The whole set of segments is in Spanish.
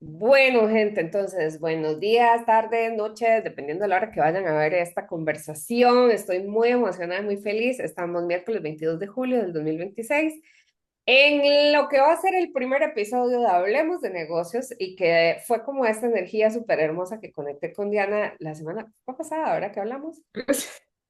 Bueno, gente, entonces, buenos días, tardes, noches, dependiendo de la hora que vayan a ver esta conversación. Estoy muy emocionada y muy feliz. Estamos miércoles 22 de julio del 2026 en lo que va a ser el primer episodio de Hablemos de Negocios y que fue como esta energía súper hermosa que conecté con Diana la semana pasada, ahora que hablamos.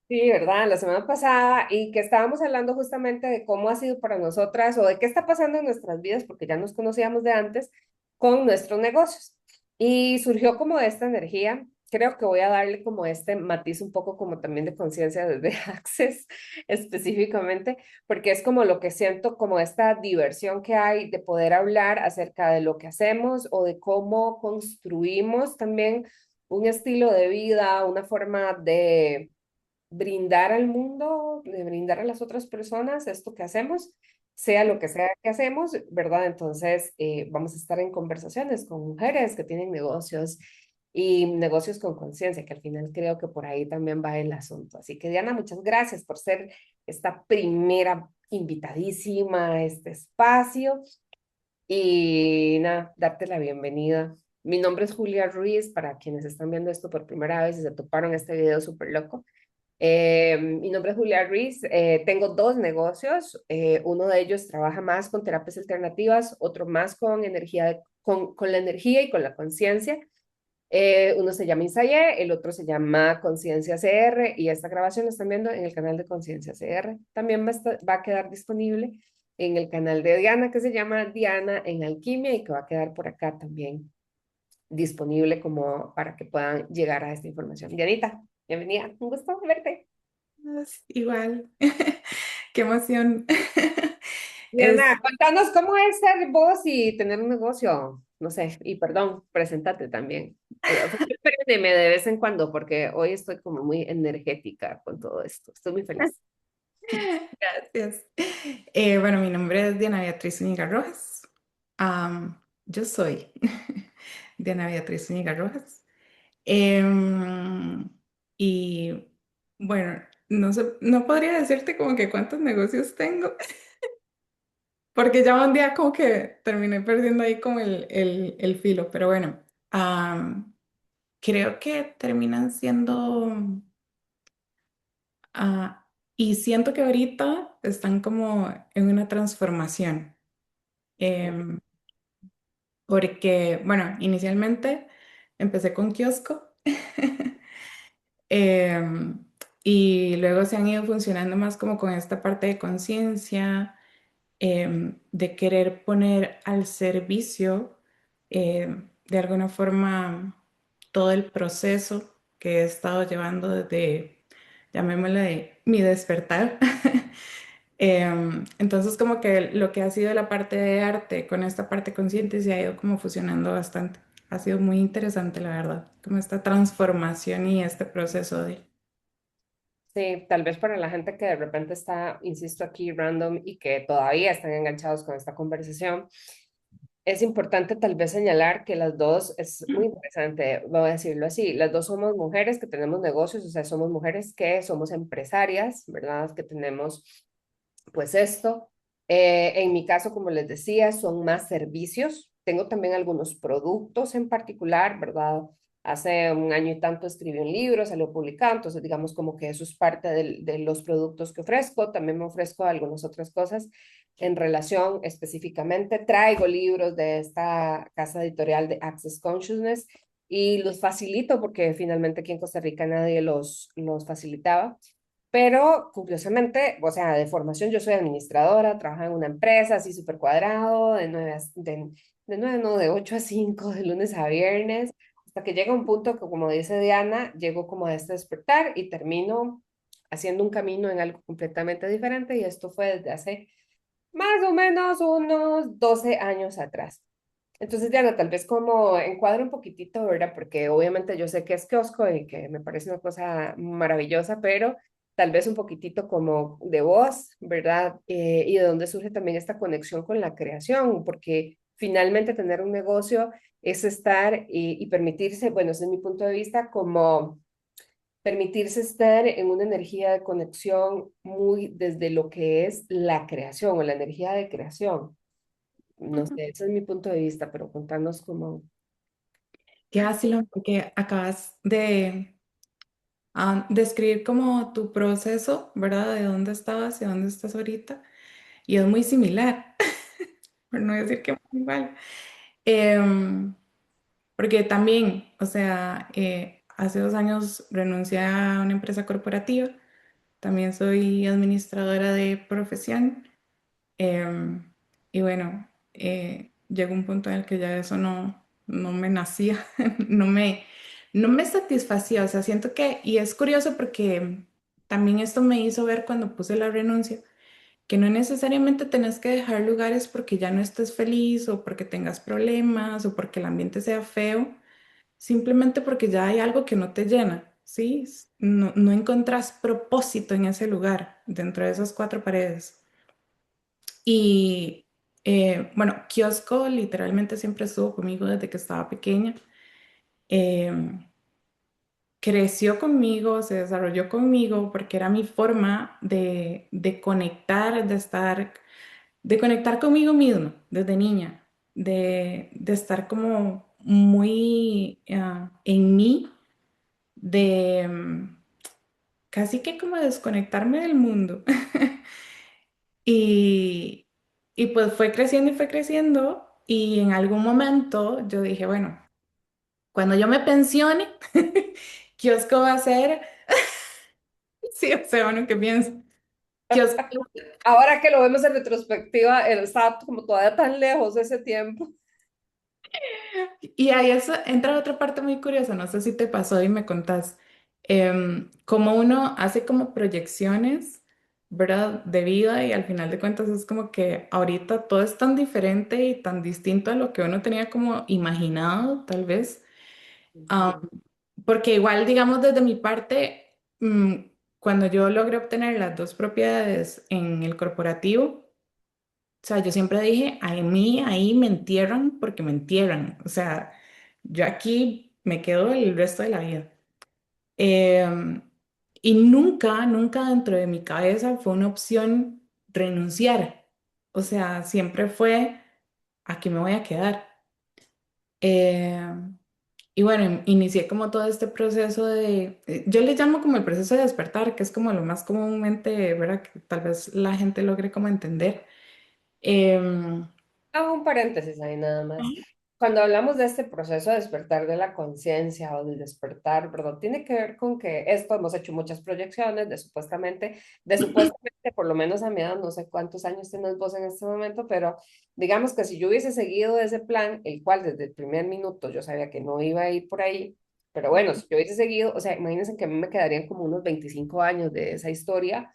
Sí, ¿verdad? La semana pasada y que estábamos hablando justamente de cómo ha sido para nosotras o de qué está pasando en nuestras vidas, porque ya nos conocíamos de antes, con nuestros negocios. Y surgió como esta energía. Creo que voy a darle como este matiz un poco como también de conciencia desde Access específicamente, porque es como lo que siento como esta diversión que hay de poder hablar acerca de lo que hacemos o de cómo construimos también un estilo de vida, una forma de brindar al mundo, de brindar a las otras personas esto que hacemos, sea lo que sea que hacemos, ¿verdad? Entonces, vamos a estar en conversaciones con mujeres que tienen negocios y negocios con conciencia, que al final creo que por ahí también va el asunto. Así que Diana, muchas gracias por ser esta primera invitadísima a este espacio y nada, darte la bienvenida. Mi nombre es Julia Ruiz, para quienes están viendo esto por primera vez y se toparon este video súper loco. Mi nombre es Julia Ruiz, tengo dos negocios, uno de ellos trabaja más con terapias alternativas, otro más con con la energía y con la conciencia. Uno se llama Insaye, el otro se llama Conciencia CR y esta grabación la están viendo en el canal de Conciencia CR. También va a quedar disponible en el canal de Diana que se llama Diana en Alquimia y que va a quedar por acá también disponible como para que puedan llegar a esta información. Dianita, bienvenida, un gusto verte. Igual, qué emoción. Es, Diana, contanos cómo es ser vos y tener un negocio. No sé, y perdón, preséntate también. Sorpréndeme de vez en cuando porque hoy estoy como muy energética con todo esto. Estoy muy feliz. gracias. Bueno, mi nombre es Diana Beatriz Zúñiga Rojas. Yo soy Diana Beatriz Zúñiga Rojas. Em, y bueno, no sé, no podría decirte como que cuántos negocios tengo, porque ya un día como que terminé perdiendo ahí como el filo, pero bueno, creo que terminan siendo. Y siento que ahorita están como en una transformación, em, porque, bueno, inicialmente empecé con kiosco em, y luego se han ido funcionando más como con esta parte de conciencia, de querer poner al servicio, de alguna forma, todo el proceso que he estado llevando desde, llamémosle, mi despertar. Entonces como que lo que ha sido la parte de arte con esta parte consciente se ha ido como fusionando bastante. Ha sido muy interesante, la verdad, como esta transformación y este proceso de... Sí, tal vez para la gente que de repente está, insisto aquí, random y que todavía están enganchados con esta conversación, es importante tal vez señalar que las dos, es muy interesante, voy a decirlo así, las dos somos mujeres que tenemos negocios, o sea, somos mujeres que somos empresarias, ¿verdad? Que tenemos pues esto. En mi caso, como les decía, son más servicios. Tengo también algunos productos en particular, ¿verdad? Hace un año y tanto escribí un libro, salió publicado, entonces digamos como que eso es parte de los productos que ofrezco. También me ofrezco algunas otras cosas en relación específicamente. Traigo libros de esta casa editorial de Access Consciousness y los facilito porque finalmente aquí en Costa Rica nadie los facilitaba. Pero curiosamente, o sea, de formación yo soy administradora, trabajo en una empresa así súper cuadrado, de 9 no, de 8 a 5 de lunes a viernes, hasta que llega un punto que, como dice Diana, llego como a este despertar y termino haciendo un camino en algo completamente diferente y esto fue desde hace más o menos unos 12 años atrás. Entonces, Diana, tal vez como encuadre un poquitito, ¿verdad? Porque obviamente yo sé que es kiosco y que me parece una cosa maravillosa, pero tal vez un poquitito como de voz, ¿verdad? Y de dónde surge también esta conexión con la creación, porque finalmente tener un negocio es estar y permitirse, bueno, ese es mi punto de vista, como permitirse estar en una energía de conexión muy desde lo que es la creación o la energía de creación. No sé, ese es mi punto de vista, pero contanos cómo. qué vacilón, porque acabas de describir como tu proceso, ¿verdad? De dónde estabas y dónde estás ahorita. Y es muy similar, por no decir que muy igual. Em, Porque también, o sea, hace 2 años renuncié a una empresa corporativa. También soy administradora de profesión. em, y bueno, llegó un punto en el que ya eso no me nacía, no me, no me satisfacía. O sea, siento que, y es curioso porque también esto me hizo ver cuando puse la renuncia, que no necesariamente tenés que dejar lugares porque ya no estés feliz o porque tengas problemas o porque el ambiente sea feo, simplemente porque ya hay algo que no te llena, ¿sí? No encontrás propósito en ese lugar, dentro de esas cuatro paredes. Y bueno, kiosco literalmente siempre estuvo conmigo desde que estaba pequeña. Em, Creció conmigo, se desarrolló conmigo porque era mi forma de conectar, de conectar conmigo misma desde niña, de estar como muy en mí, de casi que como desconectarme del mundo. Y, y pues fue creciendo y en algún momento yo dije, bueno, cuando yo me pensione, kiosco va a ser, sí, o sea, bueno, ¿qué pienso? Kiosco. Ahora que lo vemos en retrospectiva, él estaba como todavía tan lejos de ese tiempo. Y ahí eso entra otra parte muy curiosa, no sé si te pasó y me contás, cómo uno hace como proyecciones, ¿verdad? De vida y al final de cuentas es como que ahorita todo es tan diferente y tan distinto a lo que uno tenía como imaginado, tal vez. Am, Ujú. Porque igual, digamos, desde mi parte, cuando yo logré obtener las dos propiedades en el corporativo, o sea, yo siempre dije, a mí ahí me entierran porque me entierran. O sea, yo aquí me quedo el resto de la vida. Em, y nunca dentro de mi cabeza fue una opción renunciar. O sea, siempre fue, aquí me voy a quedar. Em, y bueno, inicié como todo este proceso yo le llamo como el proceso de despertar, que es como lo más comúnmente, ¿verdad? Que tal vez la gente logre como entender. Em, Hago un paréntesis ahí nada más. Cuando hablamos de este proceso de despertar de la conciencia o del despertar, ¿verdad? Tiene que ver con que esto hemos hecho muchas proyecciones de supuestamente, por lo menos a mi edad, no sé cuántos años tienes vos en este momento, pero digamos que si yo hubiese seguido ese plan, el cual desde el primer minuto yo sabía que no iba a ir por ahí, pero bueno, si yo hubiese seguido, o sea, imagínense que a mí me quedarían como unos 25 años de esa historia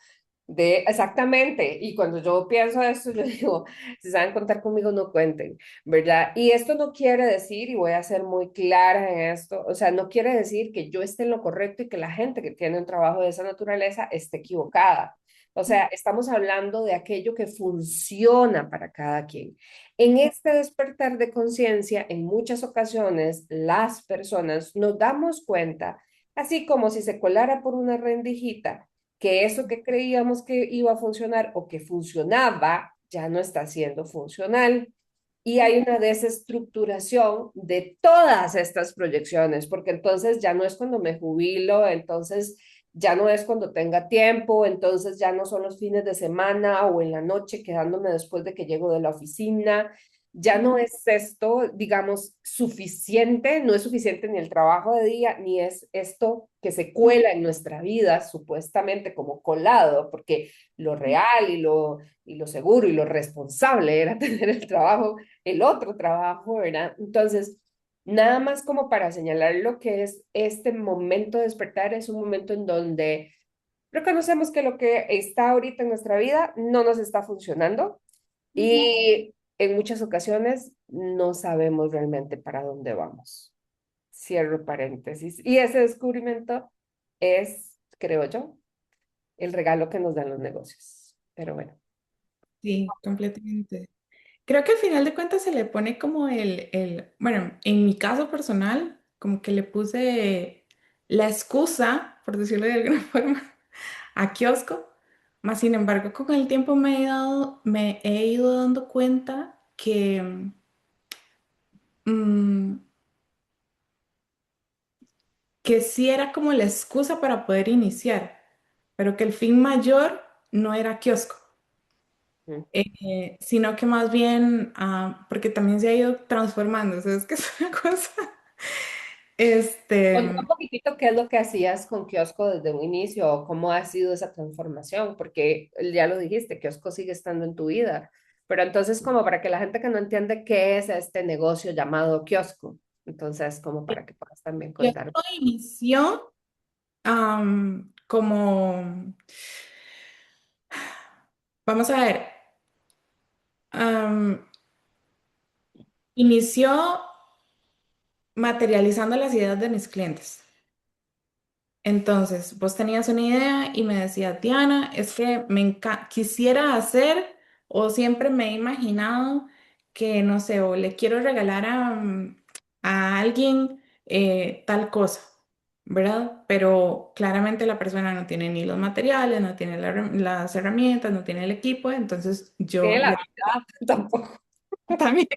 exactamente, y cuando yo pienso esto, yo digo, si saben contar conmigo, no cuenten, ¿verdad? Y esto no quiere decir, y voy a ser muy clara en esto, o sea, no quiere decir que yo esté en lo correcto y que la gente que tiene un trabajo de esa naturaleza esté equivocada. O sea, estamos hablando de aquello que funciona para cada quien. En este despertar de conciencia, en muchas ocasiones, las personas nos damos cuenta, así como si se colara por una rendijita, que eso que creíamos que iba a funcionar o que funcionaba ya no está siendo funcional. Y hay una desestructuración de todas estas proyecciones, porque entonces ya no es cuando me jubilo, entonces ya no es cuando tenga tiempo, entonces ya no son los fines de semana o en la noche quedándome después de que llego de la oficina, ya no es esto, digamos, suficiente, no es suficiente ni el trabajo de día, ni es esto que se cuela en nuestra vida, supuestamente como colado, porque lo real y lo seguro y lo responsable era tener el trabajo, el otro trabajo, ¿verdad? Entonces, nada más como para señalar lo que es este momento de despertar, es un momento en donde reconocemos que lo que está ahorita en nuestra vida no nos está funcionando y en muchas ocasiones no sabemos realmente para dónde vamos. Cierro paréntesis. Y ese descubrimiento es, creo yo, el regalo que nos dan los negocios. Pero bueno. sí, completamente. Creo que al final de cuentas se le pone como bueno, en mi caso personal, como que le puse la excusa, por decirlo de alguna forma, a kiosco. Más sin embargo, con el tiempo me he ido dando cuenta que mm, que sí era como la excusa para poder iniciar, pero que el fin mayor no era kiosco, Mm. sino que más bien, porque también se ha ido transformando, o sea, es que es una cosa, este, Contá un poquitito qué es lo que hacías con Kiosco desde un inicio, o cómo ha sido esa transformación, porque ya lo dijiste, Kiosco sigue estando en tu vida, pero entonces como para que la gente que no entiende qué es este negocio llamado Kiosco, entonces como para que puedas también contar. kiosco inició como, vamos a ver, am, inició materializando las ideas de mis clientes. Entonces, vos tenías una idea y me decías, Diana, es que quisiera hacer o siempre me he imaginado que, no sé, o le quiero regalar a alguien tal cosa, ¿verdad? Pero claramente la persona no tiene ni los materiales, no tiene las herramientas, no tiene el equipo, entonces yo Tiene la le verdad, tampoco. también.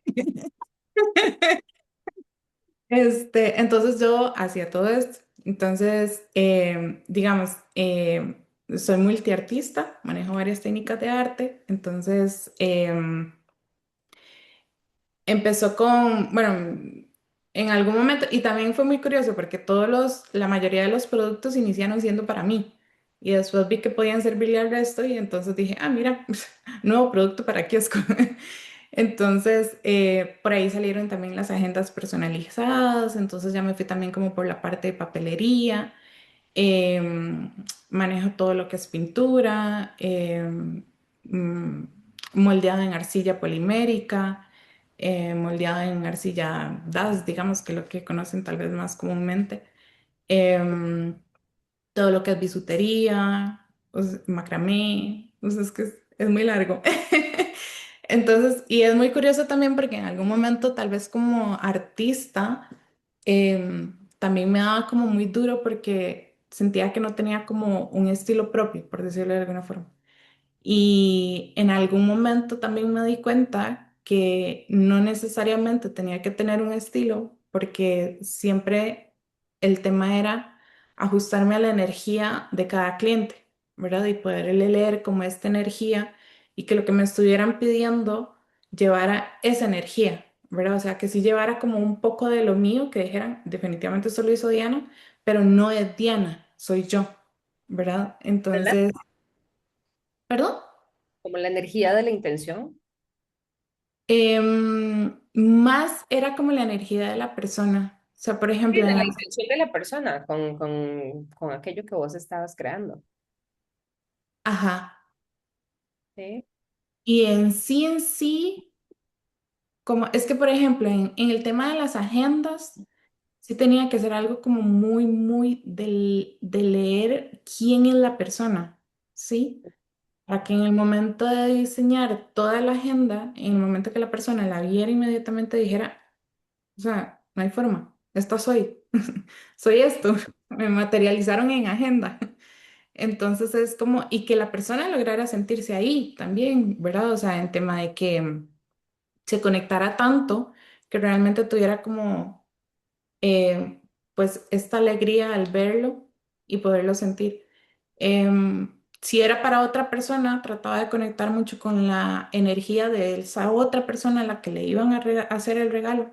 Entonces yo hacía todo esto. Entonces, digamos, soy multiartista, manejo varias técnicas de arte. Entonces, empezó con, bueno, en algún momento, y también fue muy curioso porque la mayoría de los productos iniciaron siendo para mí. Y después vi que podían servirle al resto y entonces dije, ah, mira, nuevo producto para kiosco. Entonces, por ahí salieron también las agendas personalizadas, entonces ya me fui también como por la parte de papelería, em, manejo todo lo que es pintura, mm, moldeado en arcilla polimérica, moldeado en arcilla DAS, digamos que lo que conocen tal vez más comúnmente. Em, Todo lo que es bisutería, macramé, es que es muy largo. Entonces, y es muy curioso también porque en algún momento, tal vez como artista, también me daba como muy duro porque sentía que no tenía como un estilo propio, por decirlo de alguna forma. Y en algún momento también me di cuenta que no necesariamente tenía que tener un estilo, porque siempre el tema era ajustarme a la energía de cada cliente, ¿verdad? Y poderle leer como esta energía y que lo que me estuvieran pidiendo llevara esa energía, ¿verdad? O sea, que sí llevara como un poco de lo mío, que dijeran, definitivamente esto lo hizo Diana, pero no es Diana, soy yo, ¿verdad? ¿Verdad? Entonces, ¿perdón? Como la energía de la intención. Más era como la energía de la persona. O sea, por Sí, ejemplo, de la intención de la persona con aquello que vos estabas creando. ajá. Sí. Y en sí, como es que, por ejemplo, en el tema de las agendas, sí tenía que ser algo como muy, muy de leer quién es la persona, ¿sí? Para que en el momento de diseñar toda la agenda, en el momento que la persona la viera inmediatamente dijera, o sea, no hay forma, esta soy, soy esto, me materializaron en agenda. Entonces es como, y que la persona lograra sentirse ahí también, ¿verdad? O sea, en tema de que se conectara tanto que realmente tuviera como, eh, pues, esta alegría al verlo y poderlo sentir. Si era para otra persona, trataba de conectar mucho con la energía de esa otra persona a la que le iban a hacer el regalo,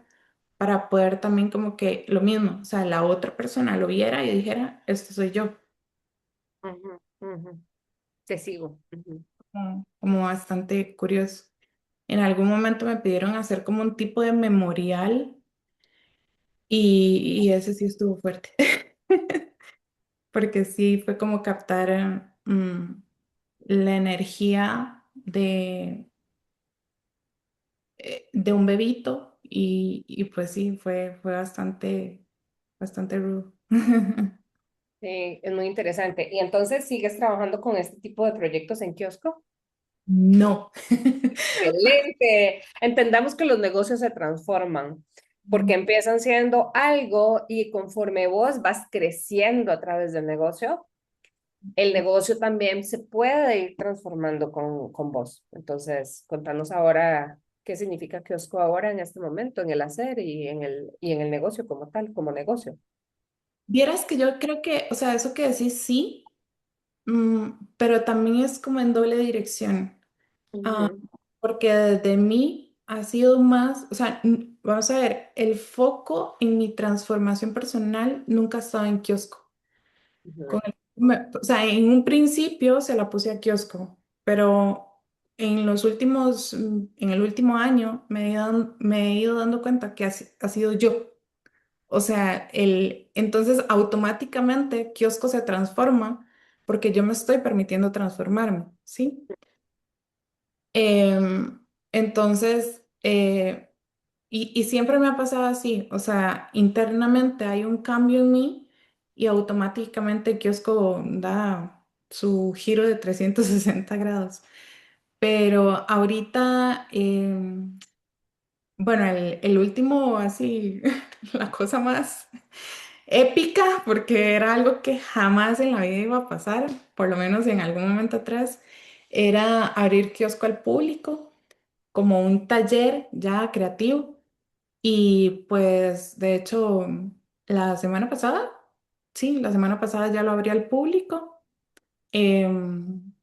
para poder también como que lo mismo, o sea, la otra persona lo viera y dijera, esto soy yo. Ujú, ujú. Te sigo. Ujú. Como bastante curioso. En algún momento me pidieron hacer como un tipo de memorial y ese sí estuvo fuerte, porque sí fue como captar la energía de un bebito y pues sí, fue bastante, bastante rudo. Sí, es muy interesante. ¿Y entonces sigues trabajando con este tipo de proyectos en kiosco? No. Excelente. Entendamos que los negocios se transforman porque empiezan siendo algo y conforme vos vas creciendo a través del negocio, el negocio también se puede ir transformando con vos. Entonces, contanos ahora qué significa kiosco ahora en este momento, en el hacer y en el negocio como tal, como negocio. Vieras que yo creo que, o sea, eso que decís sí, pero también es como en doble dirección. Ah, Ujú, porque desde mí ha sido más, o sea, vamos a ver, el foco en mi transformación personal nunca ha estado en kiosco. ujú, O sea, en un principio se la puse a kiosco, pero en los últimos, en el último año me he ido dando cuenta que ha sido yo. O sea, entonces automáticamente kiosco se transforma porque yo me estoy permitiendo transformarme, ¿sí? Entonces, y siempre me ha pasado así, o sea, internamente hay un cambio en mí y automáticamente Kiosco da su giro de 360 grados. Pero ahorita, bueno, el último, así, la cosa más épica, porque era algo que jamás en la vida iba a pasar, por lo menos en algún momento atrás, era abrir kiosco al público como un taller ya creativo. Y pues de hecho, la semana pasada, sí, la semana pasada ya lo abrí al público, em,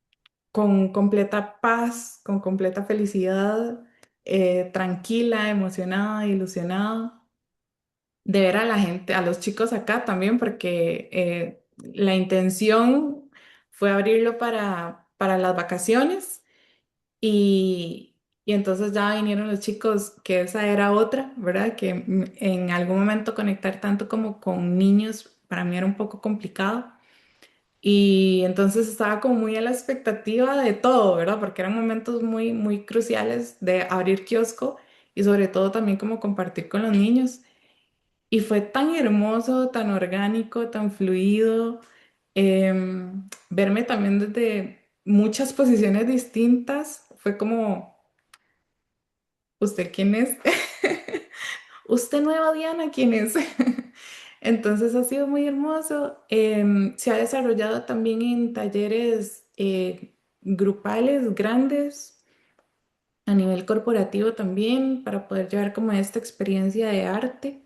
con completa paz, con completa felicidad, tranquila, emocionada, ilusionada de ver a la gente, a los chicos acá también, porque la intención fue abrirlo para las vacaciones. Y entonces ya vinieron los chicos, que esa era otra, ¿verdad? Que en algún momento conectar tanto como con niños para mí era un poco complicado. Y entonces estaba como muy a la expectativa de todo, ¿verdad? Porque eran momentos muy, muy cruciales de abrir kiosco y sobre todo también como compartir con los niños. Y fue tan hermoso, tan orgánico, tan fluido, verme también desde muchas posiciones distintas. Fue como, ¿usted quién es? ¿Usted nueva Diana quién es? Entonces ha sido muy hermoso. Se ha desarrollado también en talleres grupales grandes, a nivel corporativo también, para poder llevar como esta experiencia de arte.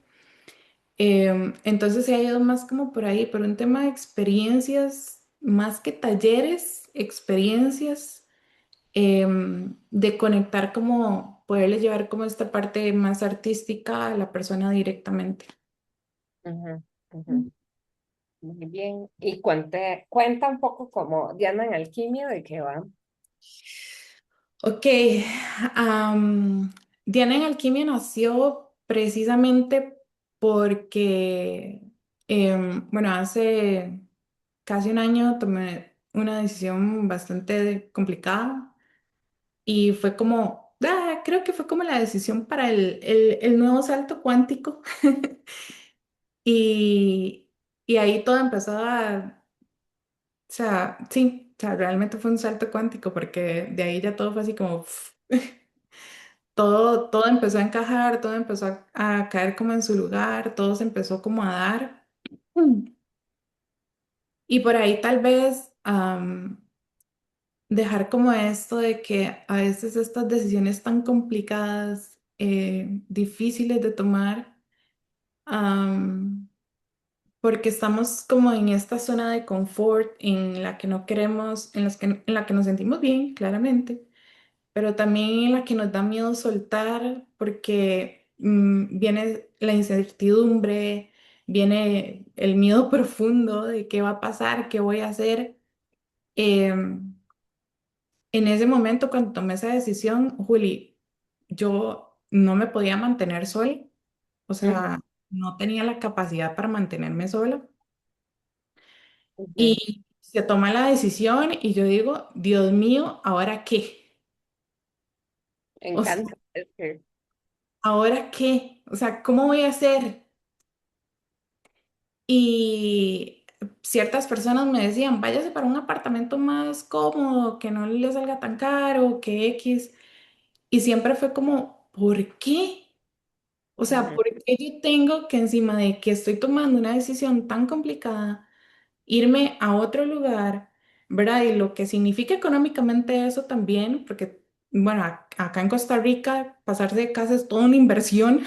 Entonces se ha ido más como por ahí, por un tema de experiencias, más que talleres, experiencias, de conectar como, poderle llevar como esta parte más artística a la persona directamente. ujú, ujú. Muy bien. Y cuenta un poco como Diana en Alquimia, ¿de qué va? Ok, am, Diana en Alquimia nació precisamente porque, bueno, hace casi un año tomé una decisión bastante complicada y fue como, creo que fue como la decisión para el nuevo salto cuántico. y, y ahí todo empezó o sea, sí, o sea, realmente fue un salto cuántico porque de ahí ya todo fue así como... todo empezó a encajar, todo empezó a caer como en su lugar, todo se empezó como a dar. Mm. Y por ahí tal vez dejar como esto de que a veces estas decisiones tan complicadas, difíciles de tomar, am, porque estamos como en esta zona de confort en la que no queremos, en la que nos sentimos bien, claramente, pero también en la que nos da miedo soltar porque viene la incertidumbre, viene el miedo profundo de qué va a pasar, qué voy a hacer. Em, en ese momento, cuando tomé esa decisión, Juli, yo no me podía mantener sola, o Ujú, sea, no tenía la capacidad para mantenerme sola. ujú. Y se toma la decisión y yo digo, Dios mío, ¿ahora qué? Me O sea, encanta. Es que, ¿ahora qué? O sea, ¿cómo voy a hacer? Y ciertas personas me decían, váyase para un apartamento más cómodo, que no le salga tan caro, que X. Y siempre fue como, ¿por qué? O sea, ujú, ¿por qué yo tengo que encima de que estoy tomando una decisión tan complicada, irme a otro lugar, ¿verdad? Y lo que significa económicamente eso también, porque, bueno, acá en Costa Rica pasarse de casa es toda una inversión.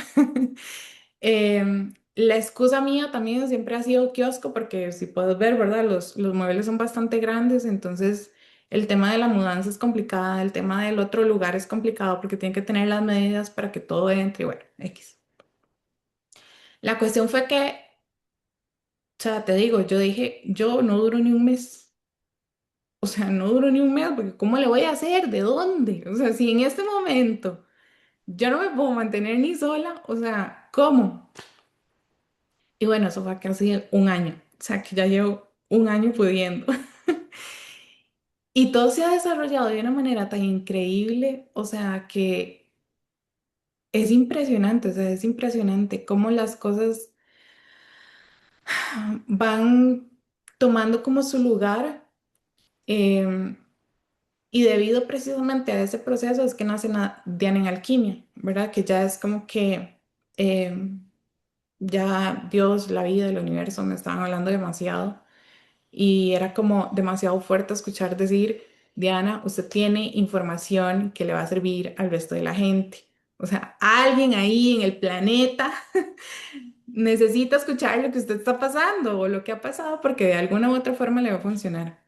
la excusa mía también siempre ha sido kiosco, porque si puedes ver, ¿verdad? Los muebles son bastante grandes, entonces el tema de la mudanza es complicada, el tema del otro lugar es complicado porque tienen que tener las medidas para que todo entre, y bueno, X. La cuestión fue que, o sea, te digo, yo dije, yo no duro ni un mes. O sea, no duro ni un mes, porque ¿cómo le voy a hacer? ¿De dónde? O sea, si en este momento yo no me puedo mantener ni sola, o sea, ¿cómo? Y bueno, eso fue casi un año. O sea, que ya llevo un año pudiendo. Y todo se ha desarrollado de una manera tan increíble, o sea, que es impresionante, o sea, es impresionante cómo las cosas van tomando como su lugar. em, y debido precisamente a ese proceso es que nace Diana en Alquimia, ¿verdad? Que ya es como que ya Dios, la vida, el universo me estaban hablando demasiado. Y era como demasiado fuerte escuchar decir, Diana, usted tiene información que le va a servir al resto de la gente. O sea, alguien ahí en el planeta necesita escuchar lo que usted está pasando o lo que ha pasado porque de alguna u otra forma le va a funcionar.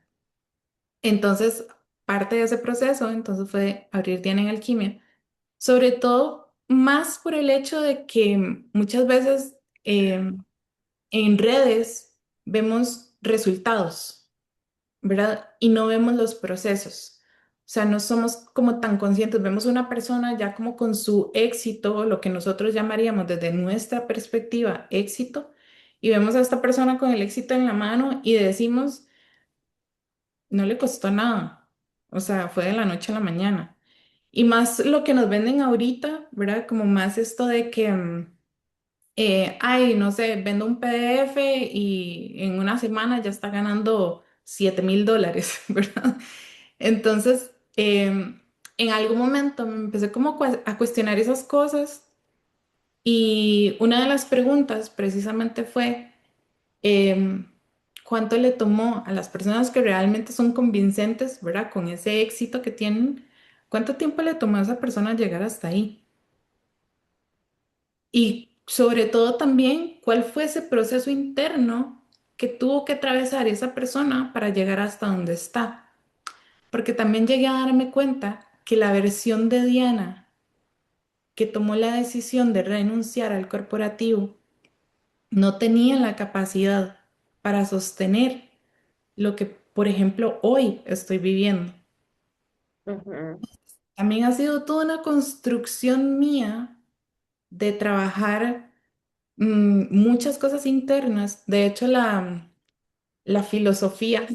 Entonces, parte de ese proceso, entonces fue abrir Diana en Alquimia. Sobre todo, más por el hecho de que muchas veces en redes vemos resultados, ¿verdad? Y no vemos los procesos. O sea, no somos como tan conscientes. Vemos una persona ya como con su éxito, lo que nosotros llamaríamos desde nuestra perspectiva éxito, y vemos a esta persona con el éxito en la mano y decimos, no le costó nada. O sea, fue de la noche a la mañana. Y más lo que nos venden ahorita, ¿verdad? Como más esto de que ay, no sé, vendo un PDF y en una semana ya está ganando $7,000, ¿verdad? Entonces, en algún momento me empecé como a cuestionar esas cosas y una de las preguntas precisamente fue, em, ¿cuánto le tomó a las personas que realmente son convincentes, ¿verdad? Con ese éxito que tienen, ¿cuánto tiempo le tomó a esa persona llegar hasta ahí? Y sobre todo también, ¿cuál fue ese proceso interno que tuvo que atravesar esa persona para llegar hasta donde está? Porque también llegué a darme cuenta que la versión de Diana que tomó la decisión de renunciar al corporativo no tenía la capacidad para sostener lo que, por ejemplo, hoy estoy viviendo. Ujú, También ha sido toda una construcción mía de trabajar muchas cosas internas. De hecho, la filosofía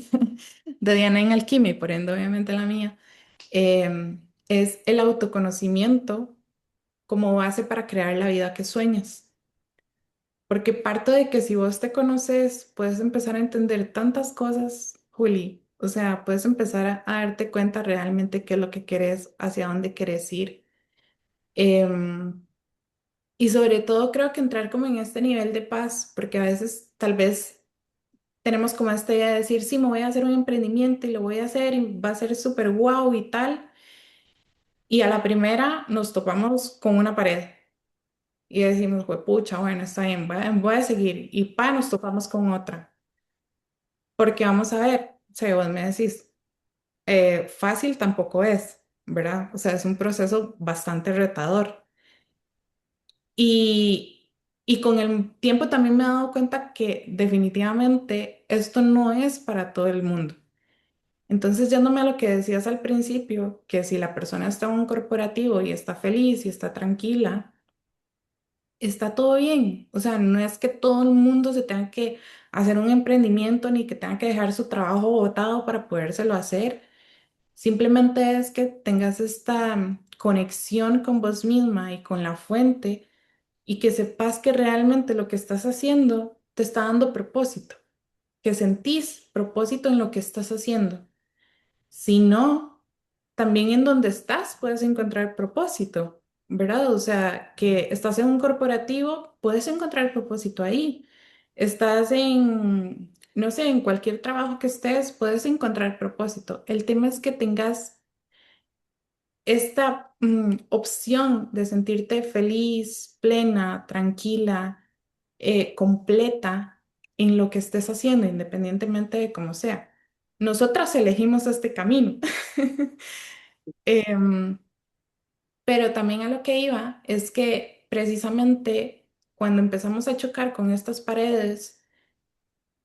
de Diana en Alquimia, y por ende obviamente la mía, es el autoconocimiento como base para crear la vida que sueñas. Porque parto de que si vos te conoces, puedes empezar a entender tantas cosas, Juli. O sea, puedes empezar a darte cuenta realmente qué es lo que querés, hacia dónde querés ir. Em, y sobre todo creo que entrar como en este nivel de paz, porque a veces tal vez tenemos como esta idea de decir, sí, me voy a hacer un emprendimiento y lo voy a hacer y va a ser súper guau y tal. Y a la primera nos topamos con una pared y decimos, pucha, bueno, está bien, voy a seguir. Y pa, nos topamos con otra. Porque vamos a ver, o sea, vos me decís, fácil tampoco es, ¿verdad? O sea, es un proceso bastante retador. Y, y con el tiempo también me he dado cuenta que definitivamente esto no es para todo el mundo. Entonces, yéndome a lo que decías al principio, que si la persona está en un corporativo y está feliz y está tranquila, está todo bien. O sea, no es que todo el mundo se tenga que hacer un emprendimiento ni que tenga que dejar su trabajo botado para podérselo hacer. Simplemente es que tengas esta conexión con vos misma y con la fuente y que sepas que realmente lo que estás haciendo te está dando propósito, que sentís propósito en lo que estás haciendo. Si no, también en donde estás puedes encontrar propósito, ¿verdad? O sea, que estás en un corporativo, puedes encontrar propósito ahí. Estás en, no sé, en cualquier trabajo que estés, puedes encontrar propósito. El tema es que tengas esta opción de sentirte feliz, plena, tranquila completa en lo que estés haciendo, independientemente de cómo sea. Nosotras elegimos este camino. Em, pero también a lo que iba es que precisamente cuando empezamos a chocar con estas paredes,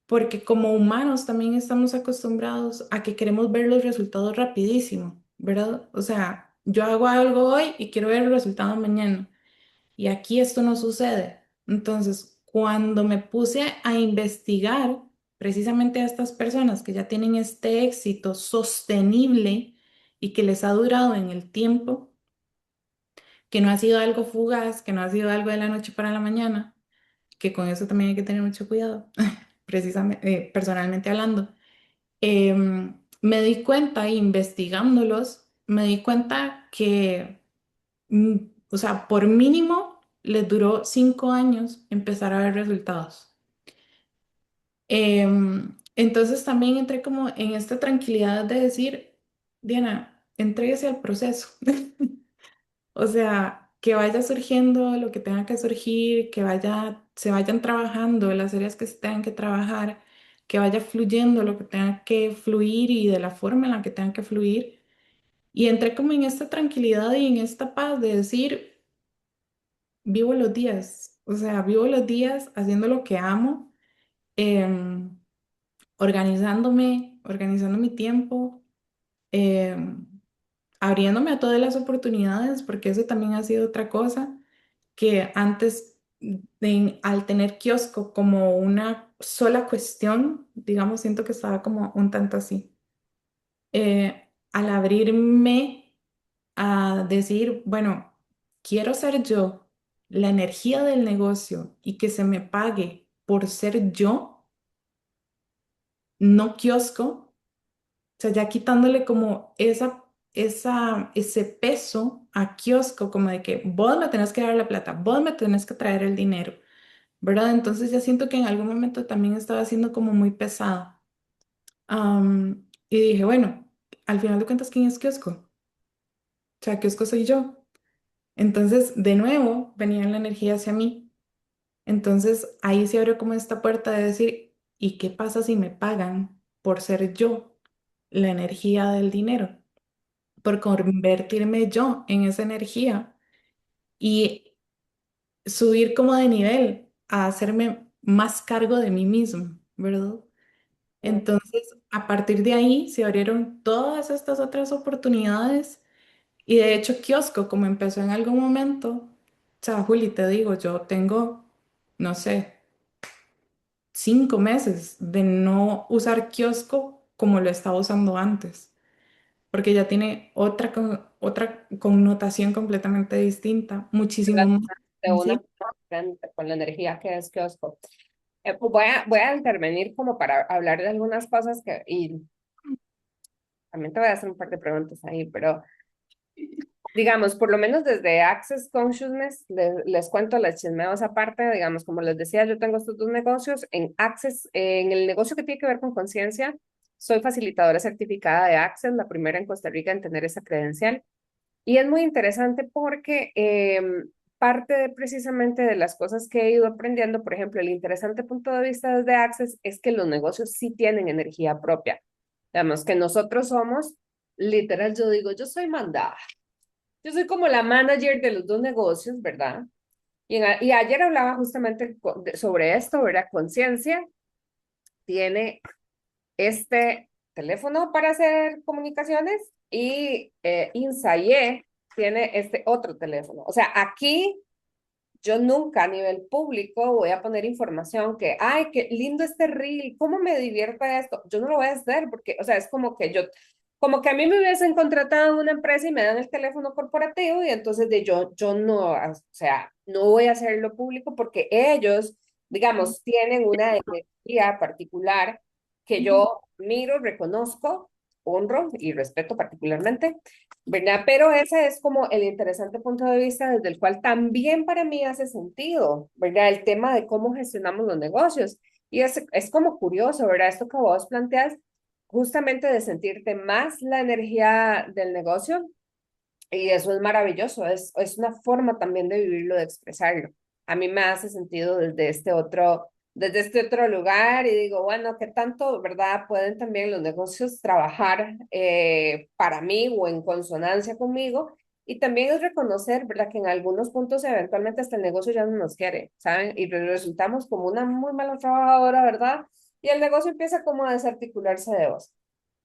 porque como humanos también estamos acostumbrados a que queremos ver los resultados rapidísimo, ¿verdad? O sea, yo hago algo hoy y quiero ver el resultado mañana. Y aquí esto no sucede. Entonces, cuando me puse a investigar precisamente a estas personas que ya tienen este éxito sostenible y que les ha durado en el tiempo, que no ha sido algo fugaz, que no ha sido algo de la noche para la mañana, que con eso también hay que tener mucho cuidado, precisamente, personalmente hablando. Me di cuenta, investigándolos, me di cuenta que, mm, o sea, por mínimo les duró 5 años empezar a ver resultados. Entonces también entré como en esta tranquilidad de decir, Diana, entréguese al proceso. O sea, que vaya surgiendo lo que tenga que surgir, se vayan trabajando las áreas que se tengan que trabajar, que vaya fluyendo lo que tenga que fluir y de la forma en la que tenga que fluir. Y entré como en esta tranquilidad y en esta paz de decir, vivo los días, o sea, vivo los días haciendo lo que amo, em, organizando mi tiempo, em, abriéndome a todas las oportunidades, porque eso también ha sido otra cosa que antes, al tener kiosco como una sola cuestión, digamos, siento que estaba como un tanto así. Al abrirme a decir, bueno, quiero ser yo, la energía del negocio y que se me pague por ser yo, no kiosco, o sea, ya quitándole como ese peso a kiosco, como de que vos me tenés que dar la plata, vos me tenés que traer el dinero, ¿verdad? Entonces ya siento que en algún momento también estaba siendo como muy pesado. Y dije, bueno, al final de cuentas, ¿quién es kiosco? O sea, kiosco soy yo. Entonces, de nuevo, venía la energía hacia mí. Entonces, ahí se abrió como esta puerta de decir, ¿y qué pasa si me pagan por ser yo la energía del dinero? Por convertirme yo en esa energía y subir como de nivel a hacerme más cargo de mí mismo, ¿verdad? Entonces, a partir de ahí se abrieron todas estas otras oportunidades y de hecho Kiosco, como empezó en algún momento, o sea, Juli, te digo, yo tengo, no sé, 5 meses de no usar Kiosco como lo estaba usando antes, porque ya tiene otra connotación completamente distinta, muchísimo más De una sencilla. forma diferente, con la energía que es kiosco. Pues voy a intervenir como para hablar de algunas cosas y también te voy a hacer un par de preguntas ahí, pero digamos, por lo menos desde Access Consciousness, les cuento las chismeos aparte, digamos, como les decía, yo tengo estos dos negocios. En Access, en el negocio que tiene que ver con conciencia, soy facilitadora certificada de Access, la primera en Costa Rica en tener esa credencial. Y es muy interesante porque parte precisamente de las cosas que he ido aprendiendo, por ejemplo, el interesante punto de vista desde Access es que los negocios sí tienen energía propia. Digamos que nosotros somos, literal, yo digo, yo soy mandada. Yo soy como la manager de los dos negocios, ¿verdad? Y ayer hablaba justamente sobre esto, ¿verdad? Conciencia tiene este teléfono para hacer comunicaciones y Insaye tiene este otro teléfono. O sea, aquí yo nunca a nivel público voy a poner información que, ay, qué lindo este reel, cómo me divierte esto. Yo no lo voy a hacer porque, o sea, es como que como que a mí me hubiesen contratado en una empresa y me dan el teléfono corporativo y entonces yo no, o sea, no voy a hacerlo público porque ellos, digamos, tienen una energía particular que yo miro, reconozco, honro y respeto particularmente, ¿verdad? Pero ese es como el interesante punto de vista desde el cual también para mí hace sentido, ¿verdad? El tema de cómo gestionamos los negocios. Y es como curioso, ¿verdad? Esto que vos planteas, justamente de sentirte más la energía del negocio, y eso es maravilloso, es una forma también de vivirlo, de expresarlo. a mí me hace sentido desde este otro lugar y digo, bueno, ¿qué tanto, verdad, pueden también los negocios trabajar para mí o en consonancia conmigo? Y también es reconocer, ¿verdad?, que en algunos puntos eventualmente hasta el negocio ya no nos quiere, ¿saben? Y resultamos como una muy mala trabajadora, ¿verdad? Y el negocio empieza como a desarticularse de vos.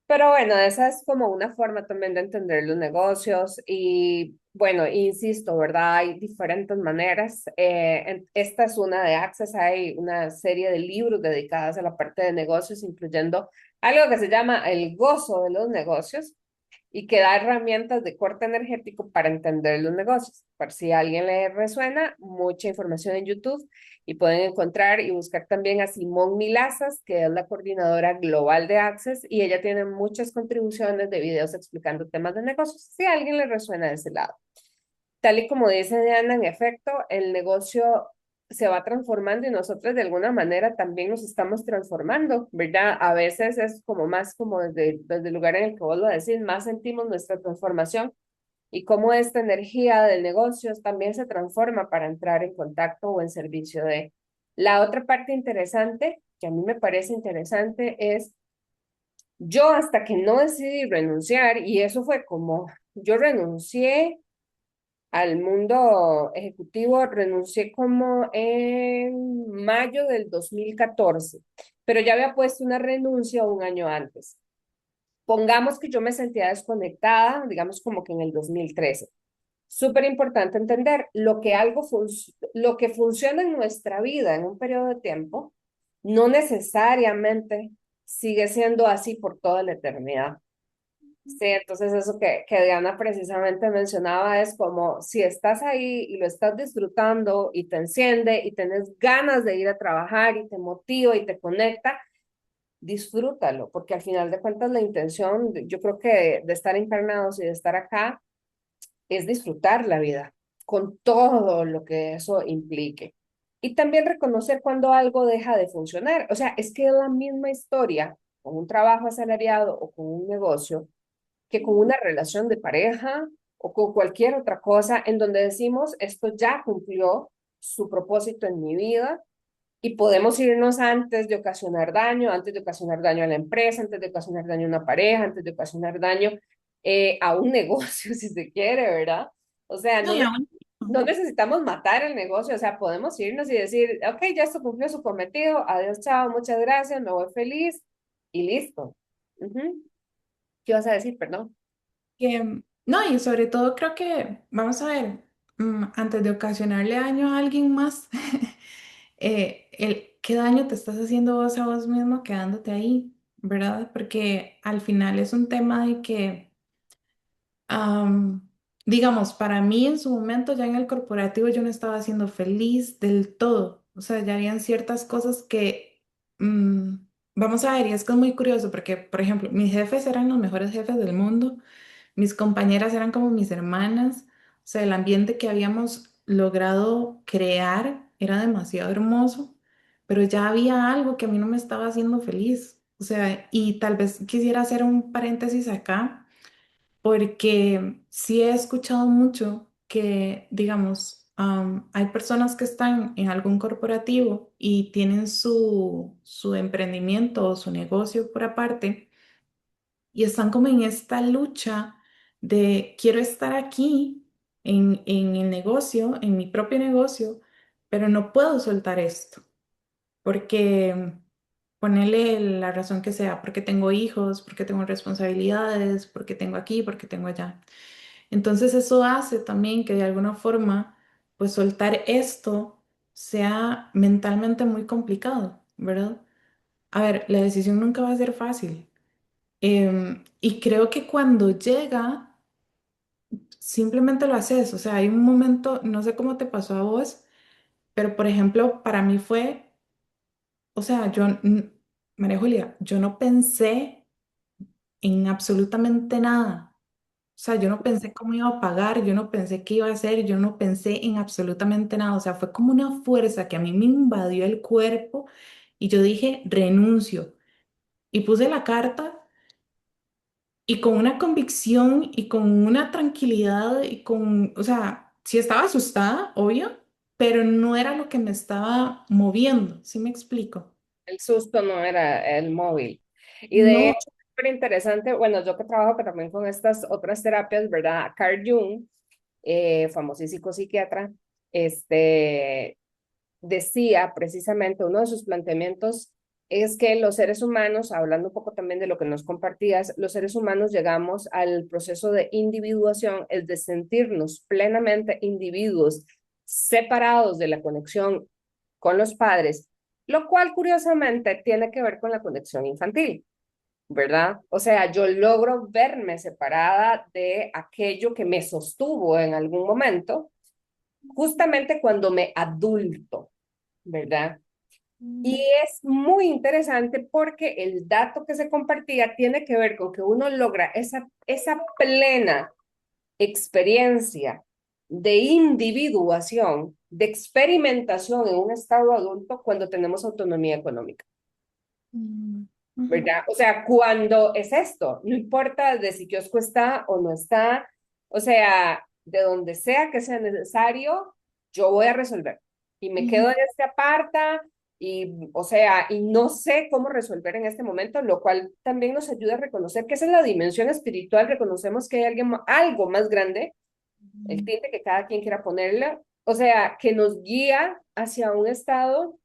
Pero bueno, esa es como una forma también de entender los negocios y bueno, insisto, ¿verdad? Hay diferentes maneras. Esta es una de Access, hay una serie de libros dedicados a la parte de negocios, incluyendo algo que se llama el gozo de los negocios y que da herramientas de corte energético para entender los negocios. Por si a alguien le resuena, mucha información en YouTube y pueden encontrar y buscar también a Simón Milazas, que es la coordinadora global de Access y ella tiene muchas contribuciones de videos explicando temas de negocios, si a alguien le resuena de ese lado. Tal y como dice Diana, en efecto, el negocio se va transformando y nosotros de alguna manera también nos estamos transformando, ¿verdad? A veces es como más como desde el lugar en el que vos lo decís, más sentimos nuestra transformación y cómo esta energía del negocio también se transforma para entrar en contacto o en servicio de. La otra parte interesante, que a mí me parece interesante, es yo hasta que no decidí renunciar, y eso fue como, yo renuncié al mundo ejecutivo, renuncié como en mayo del 2014, pero ya había puesto una renuncia un año antes. Pongamos que yo me sentía desconectada, digamos como que en el 2013. Súper importante entender lo que funciona en nuestra vida en un periodo de tiempo, no necesariamente sigue siendo así por toda la eternidad. Sí, entonces eso que Diana precisamente mencionaba es como si estás ahí y lo estás disfrutando y te enciende y tenés ganas de ir a trabajar y te motiva y te conecta, disfrútalo, porque al final de cuentas la intención, yo creo que de estar encarnados y de estar acá es disfrutar la vida con todo lo que eso implique. Y también reconocer cuando algo deja de funcionar. O sea, es que es la misma historia con un trabajo asalariado o con un negocio que con una relación de pareja o con cualquier otra cosa en donde decimos, esto ya cumplió su propósito en mi vida y podemos irnos antes de ocasionar daño a la empresa, antes de ocasionar daño a una pareja, antes de ocasionar daño a un negocio, si se quiere, ¿verdad? O sea, No, y aún, no necesitamos matar el negocio, o sea, podemos irnos y decir, ok, ya esto cumplió su cometido, adiós, chao, muchas gracias, me voy feliz y listo. Ujú. ¿Qué vas a decir? Perdón. no, y sobre todo creo que, vamos a ver, antes de ocasionarle daño a alguien más, ¿qué daño te estás haciendo vos a vos mismo quedándote ahí? ¿Verdad? Porque al final es un tema de que digamos, para mí en su momento ya en el corporativo yo no estaba siendo feliz del todo. O sea, ya habían ciertas cosas que, mm, vamos a ver, y es que es muy curioso porque, por ejemplo, mis jefes eran los mejores jefes del mundo, mis compañeras eran como mis hermanas, o sea, el ambiente que habíamos logrado crear era demasiado hermoso, pero ya había algo que a mí no me estaba haciendo feliz. O sea, y tal vez quisiera hacer un paréntesis acá porque sí he escuchado mucho que, digamos, hay personas que están en algún corporativo y tienen su emprendimiento o su negocio por aparte y están como en esta lucha de quiero estar aquí en el negocio, en mi propio negocio, pero no puedo soltar esto porque ponerle la razón que sea, porque tengo hijos, porque tengo responsabilidades, porque tengo aquí, porque tengo allá. Entonces eso hace también que de alguna forma, pues soltar esto sea mentalmente muy complicado, ¿verdad? A ver, la decisión nunca va a ser fácil. Y creo que cuando llega, simplemente lo haces. O sea, hay un momento, no sé cómo te pasó a vos, pero por ejemplo, para mí fue, o sea, María Julia, yo no pensé en absolutamente nada. O sea, yo no pensé cómo iba a pagar, yo no pensé qué iba a hacer, yo no pensé en absolutamente nada. O sea, fue como una fuerza que a mí me invadió el cuerpo y yo dije, renuncio. Y puse la carta y con una convicción y con una tranquilidad y con, o sea, sí estaba asustada, obvio, pero no era lo que me estaba moviendo, ¿sí me explico? El susto no era el móvil. Y de No. hecho, súper interesante, bueno, yo que trabajo que también con estas otras terapias, ¿verdad? Carl Jung, famosísimo psiquiatra, este, decía precisamente, uno de sus planteamientos es que los seres humanos, hablando un poco también de lo que nos compartías, los seres humanos llegamos al proceso de individuación, es de sentirnos plenamente individuos separados de la conexión con los padres, lo cual curiosamente tiene que ver con la conexión infantil, ¿verdad? O sea, yo logro verme separada de aquello que me sostuvo en algún momento, justamente cuando me adulto, ¿verdad? Y es muy interesante porque el dato que se compartía tiene que ver con que uno logra esa plena experiencia de individuación, de experimentación en un estado adulto cuando tenemos autonomía económica, Mm, ujú, ¿verdad? O sea, cuando es esto, no importa de si kiosco está o no está, o sea, de donde sea que sea necesario, yo voy a resolver. Y me ujú, quedo en este aparta y, o sea, y no sé cómo resolver en este momento, lo cual también nos ayuda a reconocer que esa es la dimensión espiritual, reconocemos que hay alguien, algo más grande, el tinte que cada quien quiera ponerle, o sea, que nos guía hacia un estado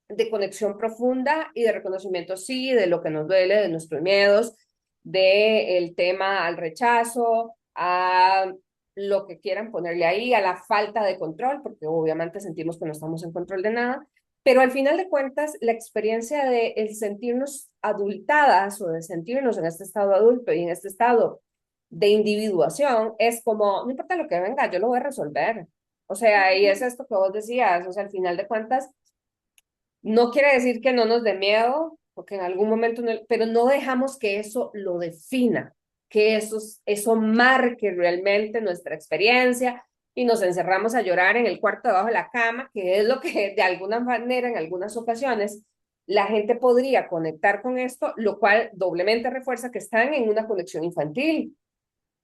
de conexión profunda y de reconocimiento, sí, de lo que nos duele, de nuestros miedos, de el tema al rechazo, a lo que quieran ponerle ahí, a la falta de control, porque obviamente sentimos que no estamos en control de nada, pero al final de cuentas, la experiencia de el sentirnos adultadas o de sentirnos en este estado adulto y en este estado de individuación es como, no importa lo que venga, yo lo voy a resolver. O sea, y es esto que vos decías, o sea, al final de cuentas, no quiere decir que no nos dé miedo, porque en algún momento, pero no dejamos que eso lo defina, que eso marque realmente nuestra experiencia y nos encerramos a llorar en el cuarto debajo de la cama, que es lo que de alguna manera en algunas ocasiones la gente podría conectar con esto, lo cual doblemente refuerza que están en una conexión infantil.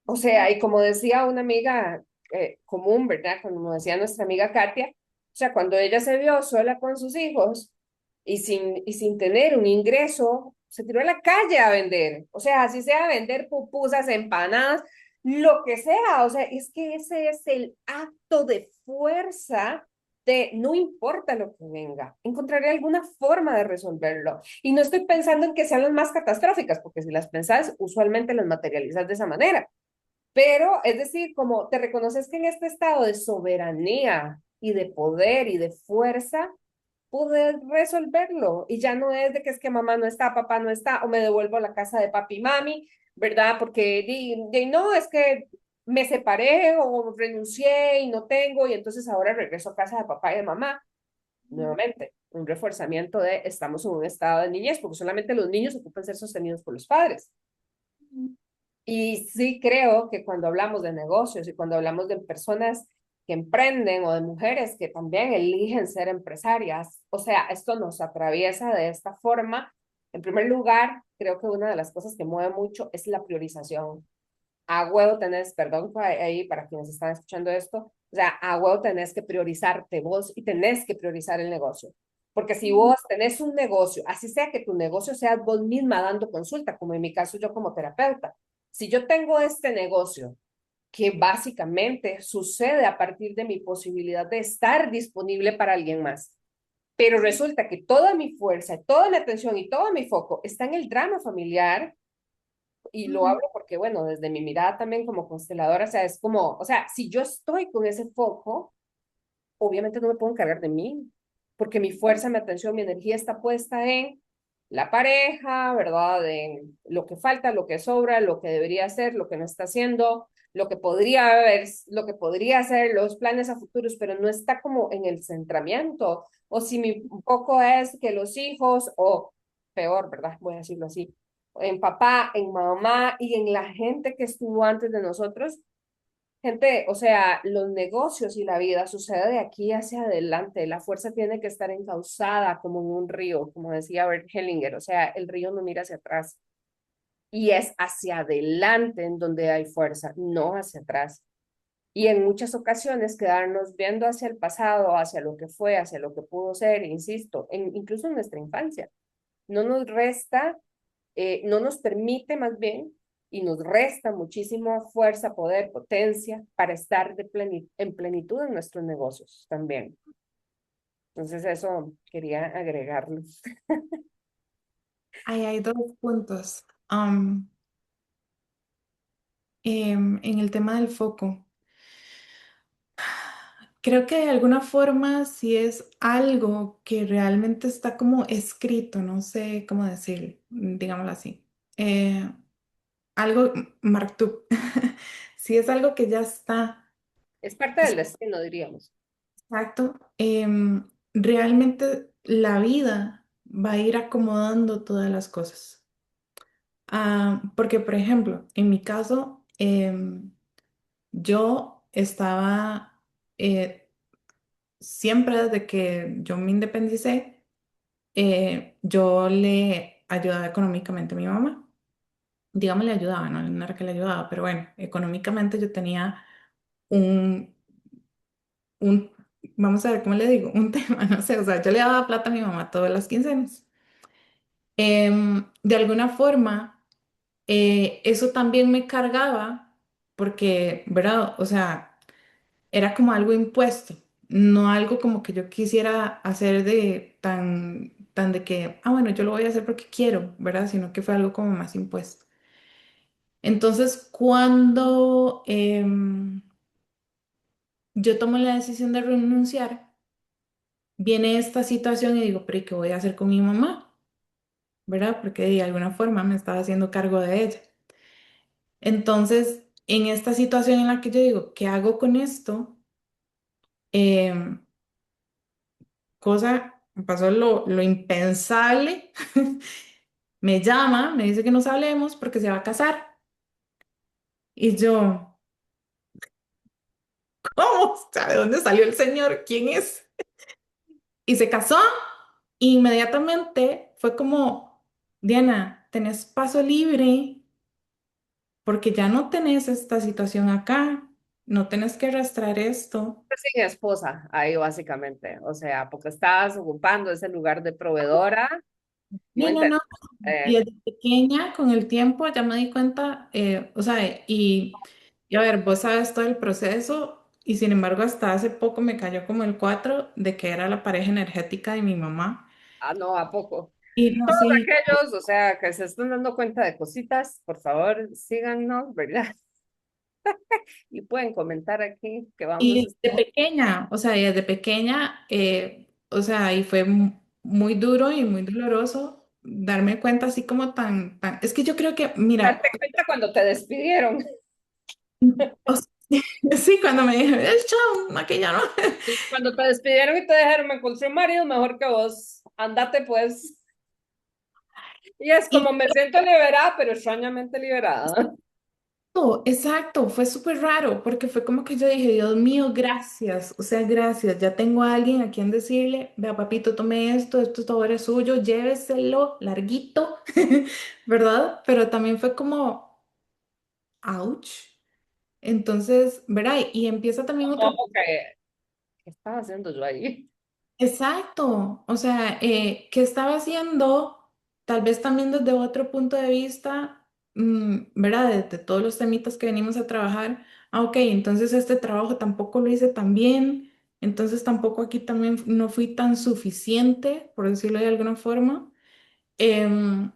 O sea, y como decía una amiga común, ¿verdad? Como decía nuestra amiga Katia, o sea, cuando ella se vio sola con sus hijos y sin tener un ingreso, se tiró a la calle a vender. O sea, así sea vender pupusas, empanadas, lo que sea. O sea, es que ese es el acto de fuerza de no importa lo que venga, encontraré alguna forma de resolverlo. Y no estoy pensando en que sean las más catastróficas, porque si las pensás, usualmente las materializas de esa manera. Pero, es decir, como te reconoces que en este estado de soberanía y de poder y de fuerza, puedes resolverlo. Y ya no es de que es que mamá no está, papá no está, o me devuelvo a la casa de papi y mami, ¿verdad? Porque no, es que me separé o renuncié y no tengo, y entonces ahora regreso a casa de papá y de mamá. Nuevamente, un refuerzamiento de estamos en un estado de niñez, porque solamente los niños ocupan ser sostenidos por los padres. Y sí creo que cuando hablamos de negocios y cuando hablamos de personas que emprenden o de mujeres que también eligen ser empresarias, o sea, esto nos atraviesa de esta forma. En primer lugar, creo que una de las cosas que mueve mucho es la priorización. A huevo tenés, perdón ahí para quienes están escuchando esto, o sea, a huevo tenés que priorizarte vos y tenés que priorizar el negocio. Porque si vos tenés un negocio, así sea que tu negocio sea vos misma dando consulta, como en mi caso yo como terapeuta, si yo tengo este negocio que básicamente sucede a partir de mi posibilidad de estar disponible para alguien más, pero resulta que toda mi fuerza, toda mi atención y todo mi foco está en el drama familiar, y lo ujú, hablo porque, bueno, desde mi mirada también como consteladora, o sea, es como, o sea, si yo estoy con ese foco, obviamente no me puedo encargar de mí, porque mi fuerza, mi atención, mi energía está puesta en la pareja, ¿verdad? En lo que falta, lo que sobra, lo que debería hacer, lo que no está haciendo, lo que podría haber, lo que podría hacer, los planes a futuros, pero no está como en el centramiento. O si mi foco es que los hijos, o peor, ¿verdad? Voy a decirlo así, en papá, en mamá y en la gente que estuvo antes de nosotros, gente, o sea, los negocios y la vida sucede de aquí hacia adelante. La fuerza tiene que estar encauzada como en un río, como decía Bert Hellinger. O sea, el río no mira hacia atrás y es hacia adelante en donde hay fuerza, no hacia atrás. Y en muchas ocasiones quedarnos viendo hacia el pasado, hacia lo que fue, hacia lo que pudo ser, insisto, incluso en nuestra infancia, no nos resta, no nos permite más bien y nos resta muchísima fuerza, poder, potencia para estar en plenitud en nuestros negocios también. Entonces eso quería agregarlo. Ahí hay dos puntos. En el tema del foco. Creo que de alguna forma si es algo que realmente está como escrito, no sé cómo decir, digámoslo así. Eh, Algo Marktub. Si es algo que ya está Es parte del destino, diríamos. exacto, realmente la vida va a ir acomodando todas las cosas. Porque, por ejemplo, en mi caso, yo estaba siempre desde que yo me independicé, yo le ayudaba económicamente a mi mamá. Digamos, le ayudaba, no era que le ayudaba, pero bueno, económicamente yo tenía un, un, vamos a ver, ¿cómo le digo? Un tema, no sé, o sea, yo le daba plata a mi mamá todas las quincenas. De alguna forma, eso también me cargaba porque, ¿verdad? O sea, era como algo impuesto, no algo como que yo quisiera hacer de tan de que, bueno, yo lo voy a hacer porque quiero, ¿verdad? Sino que fue algo como más impuesto. Entonces, cuando yo tomo la decisión de renunciar, viene esta situación y digo, pero ¿y qué voy a hacer con mi mamá? ¿Verdad? Porque de alguna forma me estaba haciendo cargo de ella. Entonces, en esta situación en la que yo digo, ¿qué hago con esto? Em, Pasó lo impensable. Me llama, me dice que nos hablemos porque se va a casar. Y yo, ¿cómo? O sea, ¿de dónde salió el señor? ¿Quién es? Y se casó. Inmediatamente fue como, Diana, tenés paso libre porque ya no tenés esta situación acá, no tenés que arrastrar esto. Sin esposa, ahí básicamente. O sea, porque estabas ocupando ese lugar de proveedora. Muy No, no, no. interesante. Y desde pequeña, con el tiempo, ya me di cuenta, o sea, y a ver, vos sabes todo el proceso y sin embargo hasta hace poco me cayó como el 4 de que era la pareja energética de mi mamá. No, ¿a poco? Y no, Todos sí. aquellos, o sea, que se están dando cuenta de cositas, por favor, síganos, ¿verdad? Y pueden comentar aquí que vamos a Y de estar. pequeña, o sea, desde pequeña, o sea, y fue muy duro y muy doloroso darme cuenta así como es que yo creo que, mira, Darte cuenta cuando te despidieron. o sea, sí, cuando me dije, el chao, aquella no. Y cuando te despidieron y te dejaron, me encontré un marido mejor que vos. Andate pues. Y es Y como me siento liberada, pero extrañamente liberada. exacto, fue súper raro porque fue como que yo dije, Dios mío, gracias, o sea, gracias, ya tengo a alguien a quien decirle, vea papito, tome esto ahora es suyo, lléveselo larguito, ¿verdad? Pero también fue como, ouch. Entonces, ¿verdad? Y empieza también otro. Como que, ¿qué estaba haciendo yo ahí? Exacto, o sea, ¿qué estaba haciendo? Tal vez también desde otro punto de vista, ¿verdad? De todos los temitas que venimos a trabajar. Ok, entonces este trabajo tampoco lo hice tan bien, entonces tampoco aquí también no fui tan suficiente, por decirlo de alguna forma. Em,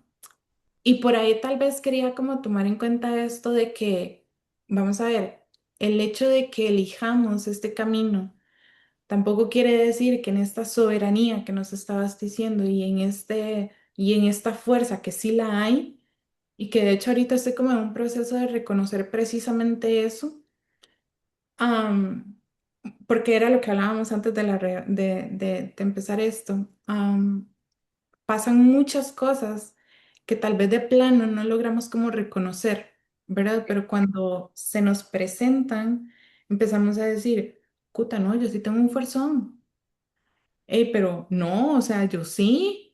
y por ahí tal vez quería como tomar en cuenta esto de que, vamos a ver, el hecho de que elijamos este camino tampoco quiere decir que en esta soberanía que nos estabas diciendo y en esta fuerza que sí la hay y que de hecho ahorita estoy como en un proceso de reconocer precisamente eso, am, porque era lo que hablábamos antes de, de empezar esto. Pasan muchas cosas que tal vez de plano no logramos como reconocer, ¿verdad? Pero cuando se nos presentan, empezamos a decir, puta, no, yo sí tengo un fuerzón. Ey, pero no, o sea, yo sí.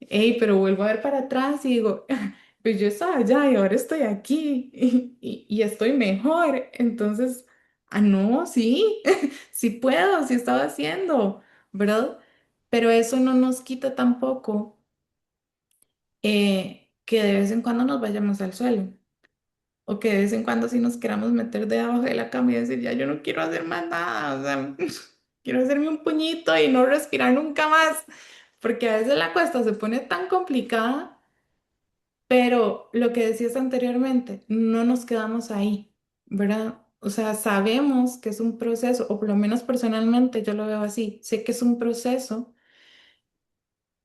Ey, pero vuelvo a ver para atrás y digo, pues yo estaba allá y ahora estoy aquí y estoy mejor. Entonces, Ah, no, sí, sí puedo, sí estaba haciendo, ¿verdad? Pero eso no nos quita tampoco que de vez en cuando nos vayamos al suelo o que de vez en cuando sí nos queramos meter debajo de la cama y decir, ya yo no quiero hacer más nada, o sea, quiero hacerme un puñito y no respirar nunca más, porque a veces la cuesta se pone tan complicada, pero lo que decías anteriormente, no nos quedamos ahí, ¿verdad? O sea, sabemos que es un proceso, o por lo menos personalmente yo lo veo así, sé que es un proceso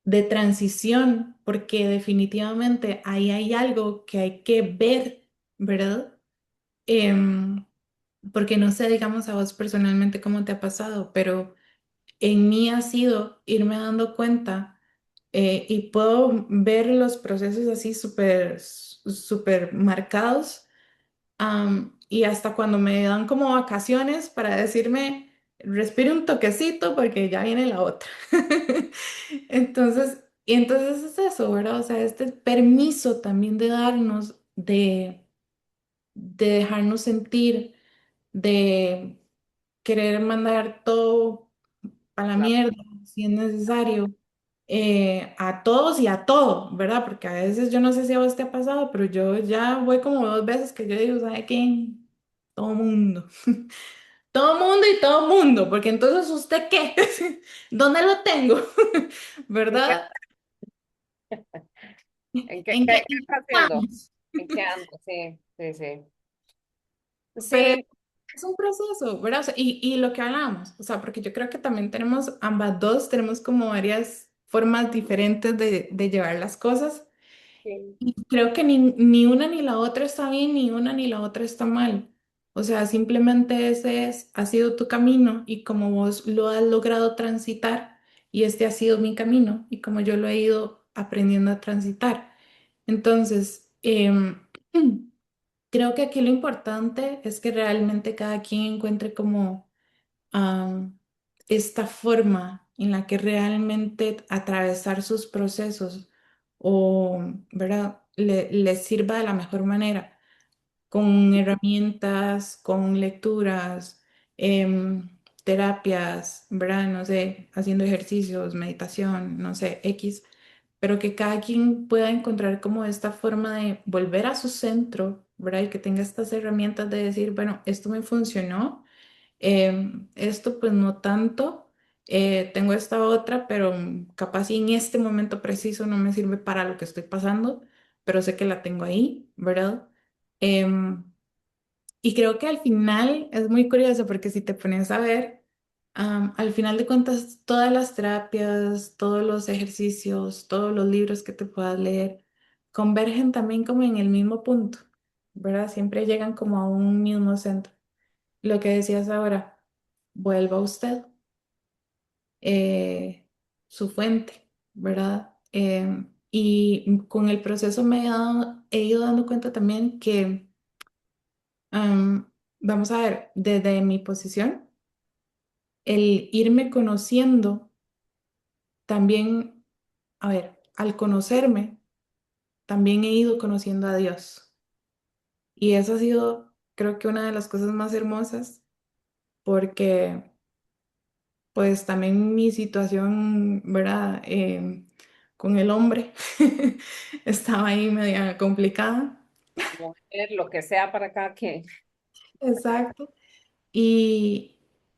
de transición, porque definitivamente ahí hay algo que hay que ver, ¿verdad? Em, Porque no sé, digamos, a vos personalmente cómo te ha pasado, pero en mí ha sido irme dando cuenta y puedo ver los procesos así súper marcados, y hasta cuando me dan como vacaciones para decirme, respire un toquecito porque ya viene la otra. Entonces es eso, ¿verdad? O sea, este permiso también de darnos, de dejarnos sentir, de querer mandar todo a la La- mierda si es necesario, a todos y a todo, ¿verdad? Porque a veces yo no sé si a vos te ha pasado, pero yo ya voy como dos veces que yo digo, ¿sabe qué? Todo mundo. Todo mundo y todo mundo, porque entonces ¿usted qué? ¿Dónde lo tengo? ¿En qué, ¿Verdad? qué ¿En qué está haciendo? estamos? ¿En qué ando? Sí, sí, sí. Pero Sí, es un proceso, ¿verdad? O sea, y lo que hablamos, o sea, porque yo creo que también tenemos ambas dos, tenemos como varias formas diferentes de llevar las cosas. sí, Y creo que ni una ni la otra está bien, ni una ni la otra está mal. O sea, simplemente ha sido tu camino y como vos lo has logrado transitar y este ha sido mi camino y como yo lo he ido aprendiendo a transitar. Entonces, creo que aquí lo importante es que realmente cada quien encuentre como esta forma en la que realmente atravesar sus procesos o, ¿verdad? Le sirva de la mejor manera, con herramientas, con lecturas, terapias, ¿verdad? No sé, haciendo ejercicios, meditación, no sé, X, pero que cada quien pueda encontrar como esta forma de volver a su centro, ¿verdad? Y que tenga estas herramientas de decir, bueno, esto me funcionó. Esto pues no tanto. Tengo esta otra, pero capaz y en este momento preciso no me sirve para lo que estoy pasando, pero sé que la tengo ahí, ¿verdad? Em, y creo que al final es muy curioso porque si te pones a ver, al final de cuentas, todas las terapias, todos los ejercicios, todos los libros que te puedas leer, convergen también como en el mismo punto, ¿verdad? Siempre llegan como a un mismo centro. Lo que decías ahora, vuelva usted, eh, su fuente, ¿verdad? Y con el proceso he ido dando cuenta también que, vamos a ver, desde mi posición, el irme conociendo, también, a ver, al conocerme, también he ido conociendo a Dios. Y eso ha sido, creo que una de las cosas más hermosas, porque pues también mi situación, ¿verdad? Con el hombre estaba ahí media complicada. mujer, lo que sea para cada quien. Exacto. Y,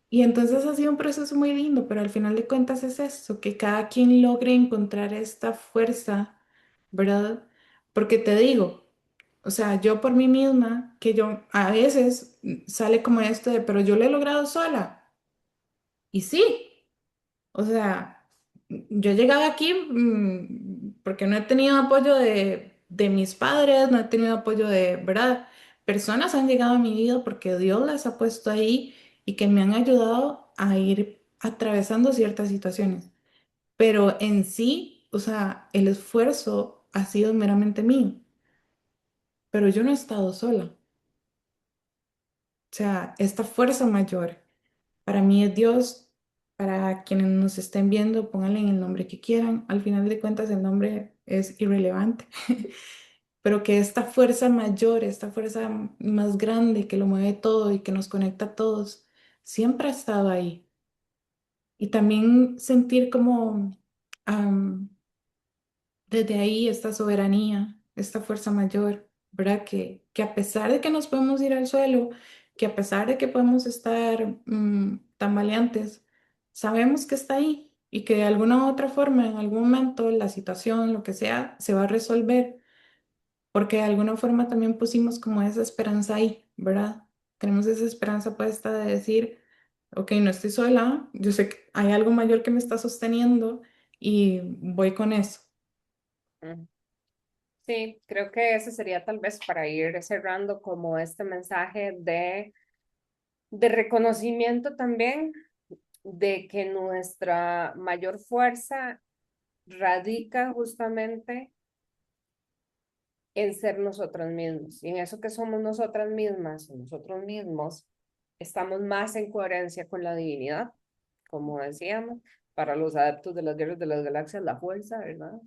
y entonces ha sido un proceso muy lindo, pero al final de cuentas es eso, que cada quien logre encontrar esta fuerza, ¿verdad? Porque te digo, o sea, yo por mí misma, que yo a veces sale como esto de, pero yo lo he logrado sola. Y sí. O sea, yo he llegado aquí porque no he tenido apoyo de mis padres, no he tenido apoyo de, ¿verdad? Personas han llegado a mi vida porque Dios las ha puesto ahí y que me han ayudado a ir atravesando ciertas situaciones. Pero en sí, o sea, el esfuerzo ha sido meramente mío, pero yo no he estado sola. O sea, esta fuerza mayor. Para mí es Dios, para quienes nos estén viendo, pónganle en el nombre que quieran. Al final de cuentas, el nombre es irrelevante. pero que esta fuerza mayor, esta fuerza más grande que lo mueve todo y que nos conecta a todos, siempre ha estado ahí. Y también sentir como am, desde ahí esta soberanía, esta fuerza mayor, ¿verdad? Que a pesar de que nos podemos ir al suelo, que a pesar de que podemos estar tambaleantes, sabemos que está ahí y que de alguna u otra forma, en algún momento, la situación, lo que sea, se va a resolver, porque de alguna forma también pusimos como esa esperanza ahí, ¿verdad? Tenemos esa esperanza puesta de decir, ok, no estoy sola, yo sé que hay algo mayor que me está sosteniendo y voy con eso. Mm. Sí, creo que ese sería tal vez para ir cerrando como este mensaje de reconocimiento también de que nuestra mayor fuerza radica justamente en ser nosotros mismos. Y en eso que somos nosotras mismas, nosotros mismos, estamos más en coherencia con la divinidad, como decíamos, para los adeptos de las guerras de las galaxias, la fuerza, ¿verdad?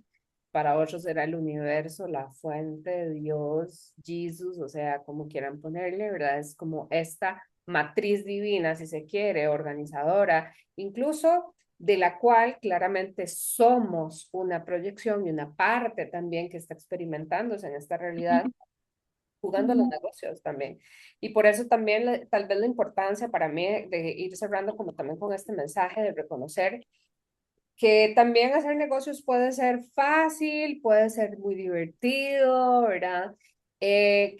Para otros será el universo, la fuente, Dios, Jesús, o sea, como quieran ponerle, ¿verdad? Es como esta matriz divina, si se quiere, organizadora, incluso de la cual claramente somos una proyección y una parte también que está experimentándose en esta realidad, jugando a los negocios también. Y por eso también tal vez la importancia para mí de ir cerrando como también con este mensaje de reconocer que también hacer negocios puede ser fácil, puede ser muy divertido, ¿verdad? Que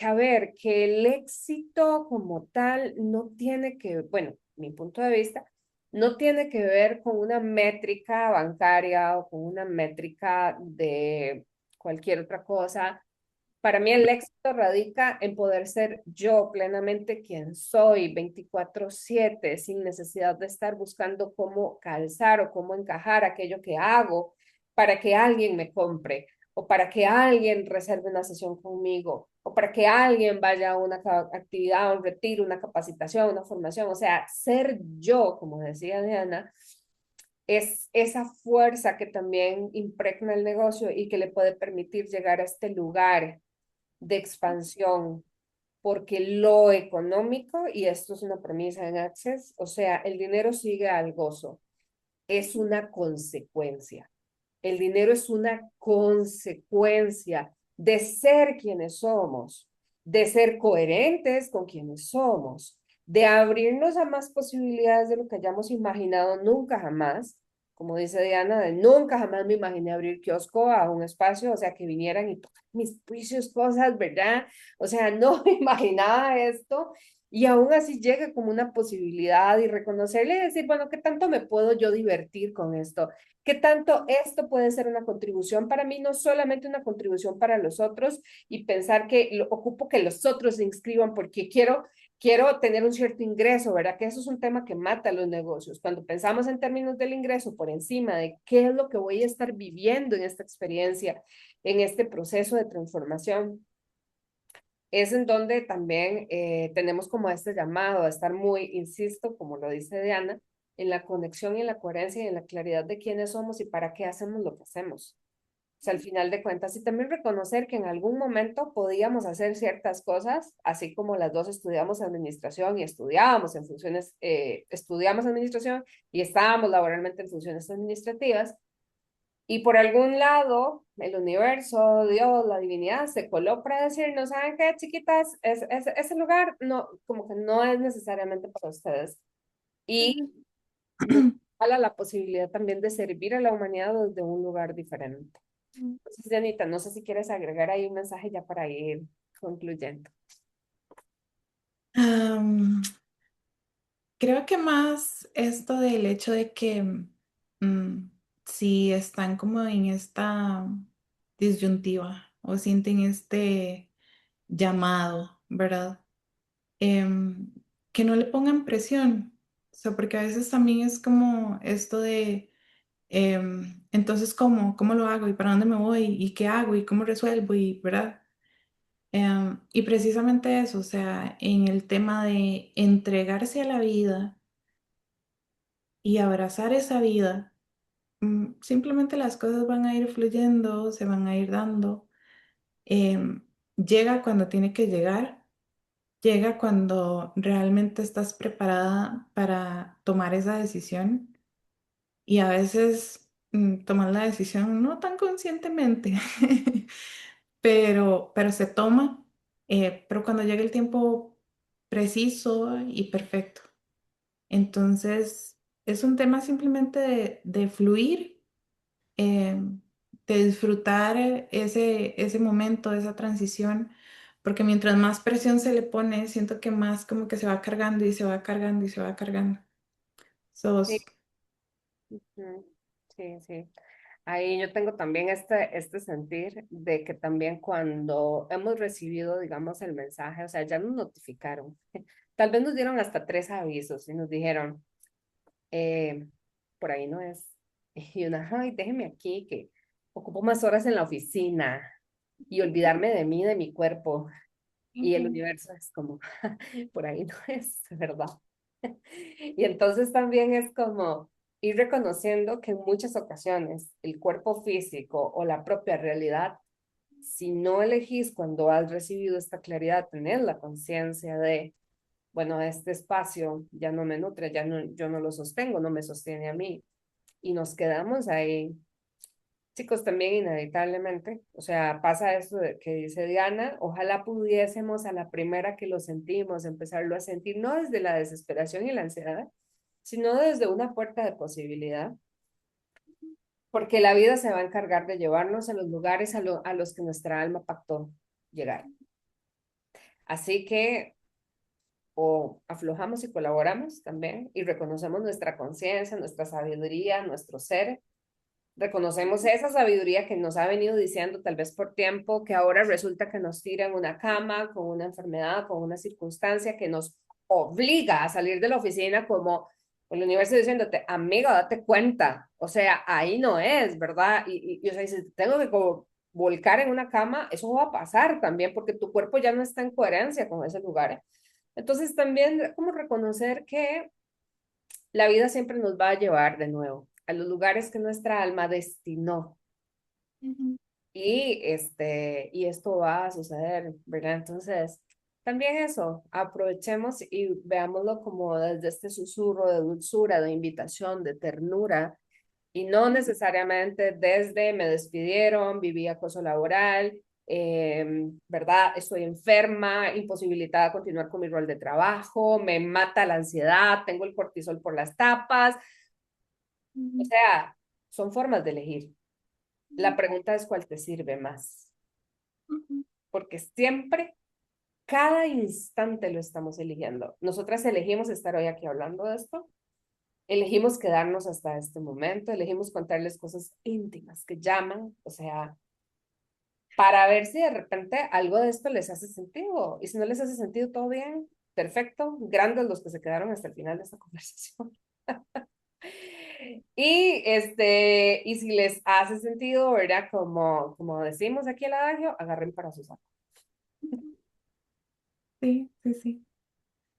a ver, que el éxito como tal no tiene que, bueno, mi punto de vista, no tiene que ver con una métrica bancaria o con una métrica de cualquier otra cosa. Para mí el éxito radica en poder ser yo plenamente quien soy, 24/7 sin necesidad de estar buscando cómo calzar o cómo encajar aquello que hago para que alguien me compre o para que alguien reserve una sesión conmigo o para que alguien vaya a una actividad, a un retiro, una capacitación, una formación. O sea, ser yo, como decía Diana, es esa fuerza que también impregna el negocio y que le puede permitir llegar a este lugar de expansión, porque lo económico, y esto es una premisa en Access, o sea, el dinero sigue al gozo, es una consecuencia. El dinero es una consecuencia de ser quienes somos, de ser coherentes con quienes somos, de abrirnos a más posibilidades de lo que hayamos imaginado nunca jamás. Como dice Diana, de nunca jamás me imaginé abrir kiosco a un espacio, o sea, que vinieran y tocar mis precious cosas, ¿verdad? O sea, no me imaginaba esto y aún así llega como una posibilidad y reconocerle y decir, bueno, ¿qué tanto me puedo yo divertir con esto? ¿Qué tanto esto puede ser una contribución para mí, no solamente una contribución para los otros y pensar que ocupo que los otros se inscriban porque quiero tener un cierto ingreso, ¿verdad? Que eso es un tema que mata a los negocios. Cuando pensamos en términos del ingreso por encima de qué es lo que voy a estar viviendo en esta experiencia, en este proceso de transformación, es en donde también tenemos como este llamado a estar muy, insisto, como lo dice Diana, en la conexión y en la coherencia y en la claridad de quiénes somos y para qué hacemos lo que hacemos. O sea, al final de cuentas, y también reconocer que en algún momento podíamos hacer ciertas cosas, así como las dos estudiamos administración y estudiábamos en funciones, estudiamos administración y estábamos laboralmente en funciones administrativas, y por algún lado, el universo, Dios, la divinidad se coló para decir, no saben qué, chiquitas, ese lugar no, como que no es necesariamente para ustedes. Y nos da la posibilidad también de servir a la humanidad desde un lugar diferente. Entonces, Janita, no sé si quieres agregar ahí un mensaje ya para ir concluyendo. Am, Creo que más esto del hecho de que si están como en esta disyuntiva o sienten este llamado, ¿verdad? Em, que no le pongan presión. O sea, porque a veces también es como esto de, entonces, ¿cómo lo hago? ¿Y para dónde me voy? ¿Y qué hago? ¿Y cómo resuelvo? Y, ¿verdad? Y precisamente eso, o sea, en el tema de entregarse a la vida y abrazar esa vida simplemente las cosas van a ir fluyendo, se van a ir dando. Llega cuando tiene que llegar, llega cuando realmente estás preparada para tomar esa decisión y a veces tomar la decisión no tan conscientemente, pero se toma, pero cuando llega el tiempo preciso y perfecto. Entonces, es un tema simplemente de fluir, eh, de disfrutar ese momento, esa transición, porque mientras más presión se le pone, siento que más como que se va cargando y se va cargando y se va cargando. Sí, Sos, ujú, sí, sí. Ahí yo tengo también este sentir de que también cuando hemos recibido, digamos, el mensaje, o sea, ya nos notificaron, tal vez nos dieron hasta 3 avisos y nos dijeron, eh, por ahí no es. Y una, ay, déjeme aquí, que ocupo más horas en la oficina y olvidarme de mí, de mi cuerpo. Y el ujú, universo es como, por ahí no es, ¿verdad? Y entonces también es como ir reconociendo que en muchas ocasiones el cuerpo físico o la propia realidad, si no elegís cuando has recibido esta claridad, tener la conciencia de, bueno, este espacio ya no me nutre, ya no, yo no lo sostengo, no me sostiene a mí, y nos quedamos ahí. Chicos, también inevitablemente, o sea, pasa esto de que dice Diana, ojalá pudiésemos a la primera que lo sentimos, empezarlo a sentir, no desde la desesperación y la ansiedad, sino desde una puerta de posibilidad, porque la vida se va a encargar de llevarnos a los lugares a los que nuestra alma pactó llegar. Así que o aflojamos y colaboramos también y reconocemos nuestra conciencia, nuestra sabiduría, nuestro ser. Reconocemos esa sabiduría que nos ha venido diciendo tal vez por tiempo, que ahora resulta que nos tira en una cama con una enfermedad, con una circunstancia que nos obliga a salir de la oficina como el universo diciéndote, amiga, date cuenta. O sea, ahí no es, ¿verdad? O sea, si tengo que como volcar en una cama, eso va a pasar también porque tu cuerpo ya no está en coherencia con ese lugar. Entonces también como reconocer que la vida siempre nos va a llevar de nuevo a los lugares que nuestra alma destinó. ujú, Y esto va a suceder, ¿verdad? Entonces, también eso, aprovechemos y veámoslo como desde este susurro de dulzura, de invitación, de ternura, y no necesariamente desde me despidieron, viví acoso laboral, ¿verdad? Estoy enferma, imposibilitada a continuar con mi rol de trabajo, me mata la ansiedad, tengo el cortisol por las tapas. O ujú, sea, son formas de elegir. La pregunta es cuál te sirve más, ujú, porque siempre, cada instante lo estamos eligiendo. Nosotras elegimos estar hoy aquí hablando de esto, elegimos quedarnos hasta este momento, elegimos contarles cosas íntimas que llaman, o sea, para ver si de repente algo de esto les hace sentido. Y si no les hace sentido, todo bien, perfecto, grandes los que se quedaron hasta el final de esta conversación. Y si les hace sentido, ¿verdad? Como decimos aquí el adagio, agarren para sus sacos. ujú. Sí, sí, sí.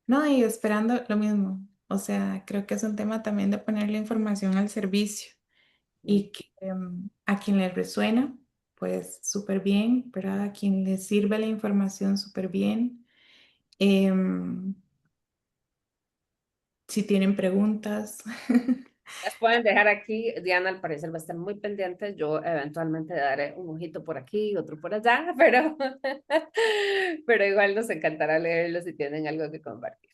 No, y esperando lo mismo. O sea, creo que es un tema también de poner la información al servicio y que a quien le resuena, pues súper bien, ¿verdad? A quien le sirve la información súper bien. Em, si tienen preguntas, Las pueden dejar aquí. Diana, al parecer, va a estar muy pendiente. Yo eventualmente daré un ojito por aquí, otro por allá, pero igual nos encantará leerlos si tienen algo que compartir.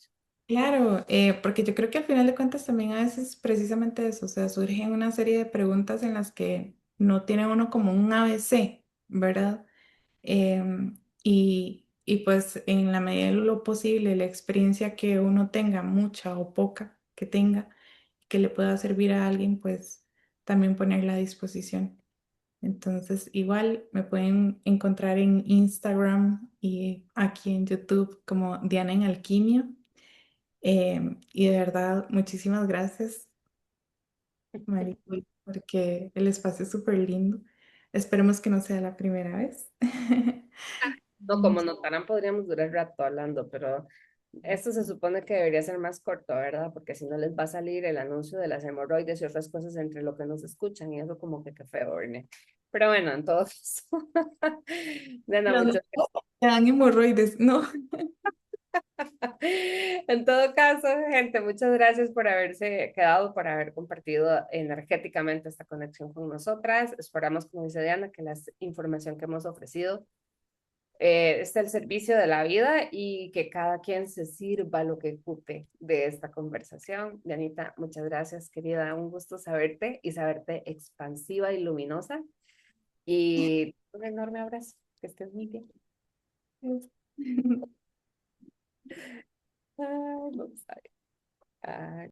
claro, porque yo creo que al final de cuentas también a veces precisamente eso, o sea, surgen una serie de preguntas en las que no tiene uno como un ABC, ¿verdad? Y pues en la medida de lo posible, la experiencia que uno tenga, mucha o poca que tenga, que le pueda servir a alguien, pues también ponerla a disposición. Entonces, igual me pueden encontrar en Instagram y aquí en YouTube como Diana en Alquimia. Y de verdad, muchísimas gracias, Maricel, porque el espacio es súper lindo. Esperemos que no sea la primera vez. No, como notarán, podríamos durar rato hablando, pero Esto se supone que debería ser más corto, ¿verdad? Porque si no les va a salir el anuncio de las hemorroides y otras cosas entre lo que nos escuchan y eso como que feo, ¿verdad? Pero bueno, en todo caso, Diana, Las muchas mujeres que dan hemorroides, no. En todo caso, gente, muchas gracias por haberse quedado, por haber compartido energéticamente esta conexión con nosotras. Esperamos, como dice Diana, que la información que hemos ofrecido esté al servicio de la vida y que cada quien se sirva lo que ocupe de esta conversación. Dianita, muchas gracias, querida. Un gusto saberte y saberte expansiva y luminosa. Y un enorme abrazo. Que estés muy bien. Ay, vamos a ver. Ay.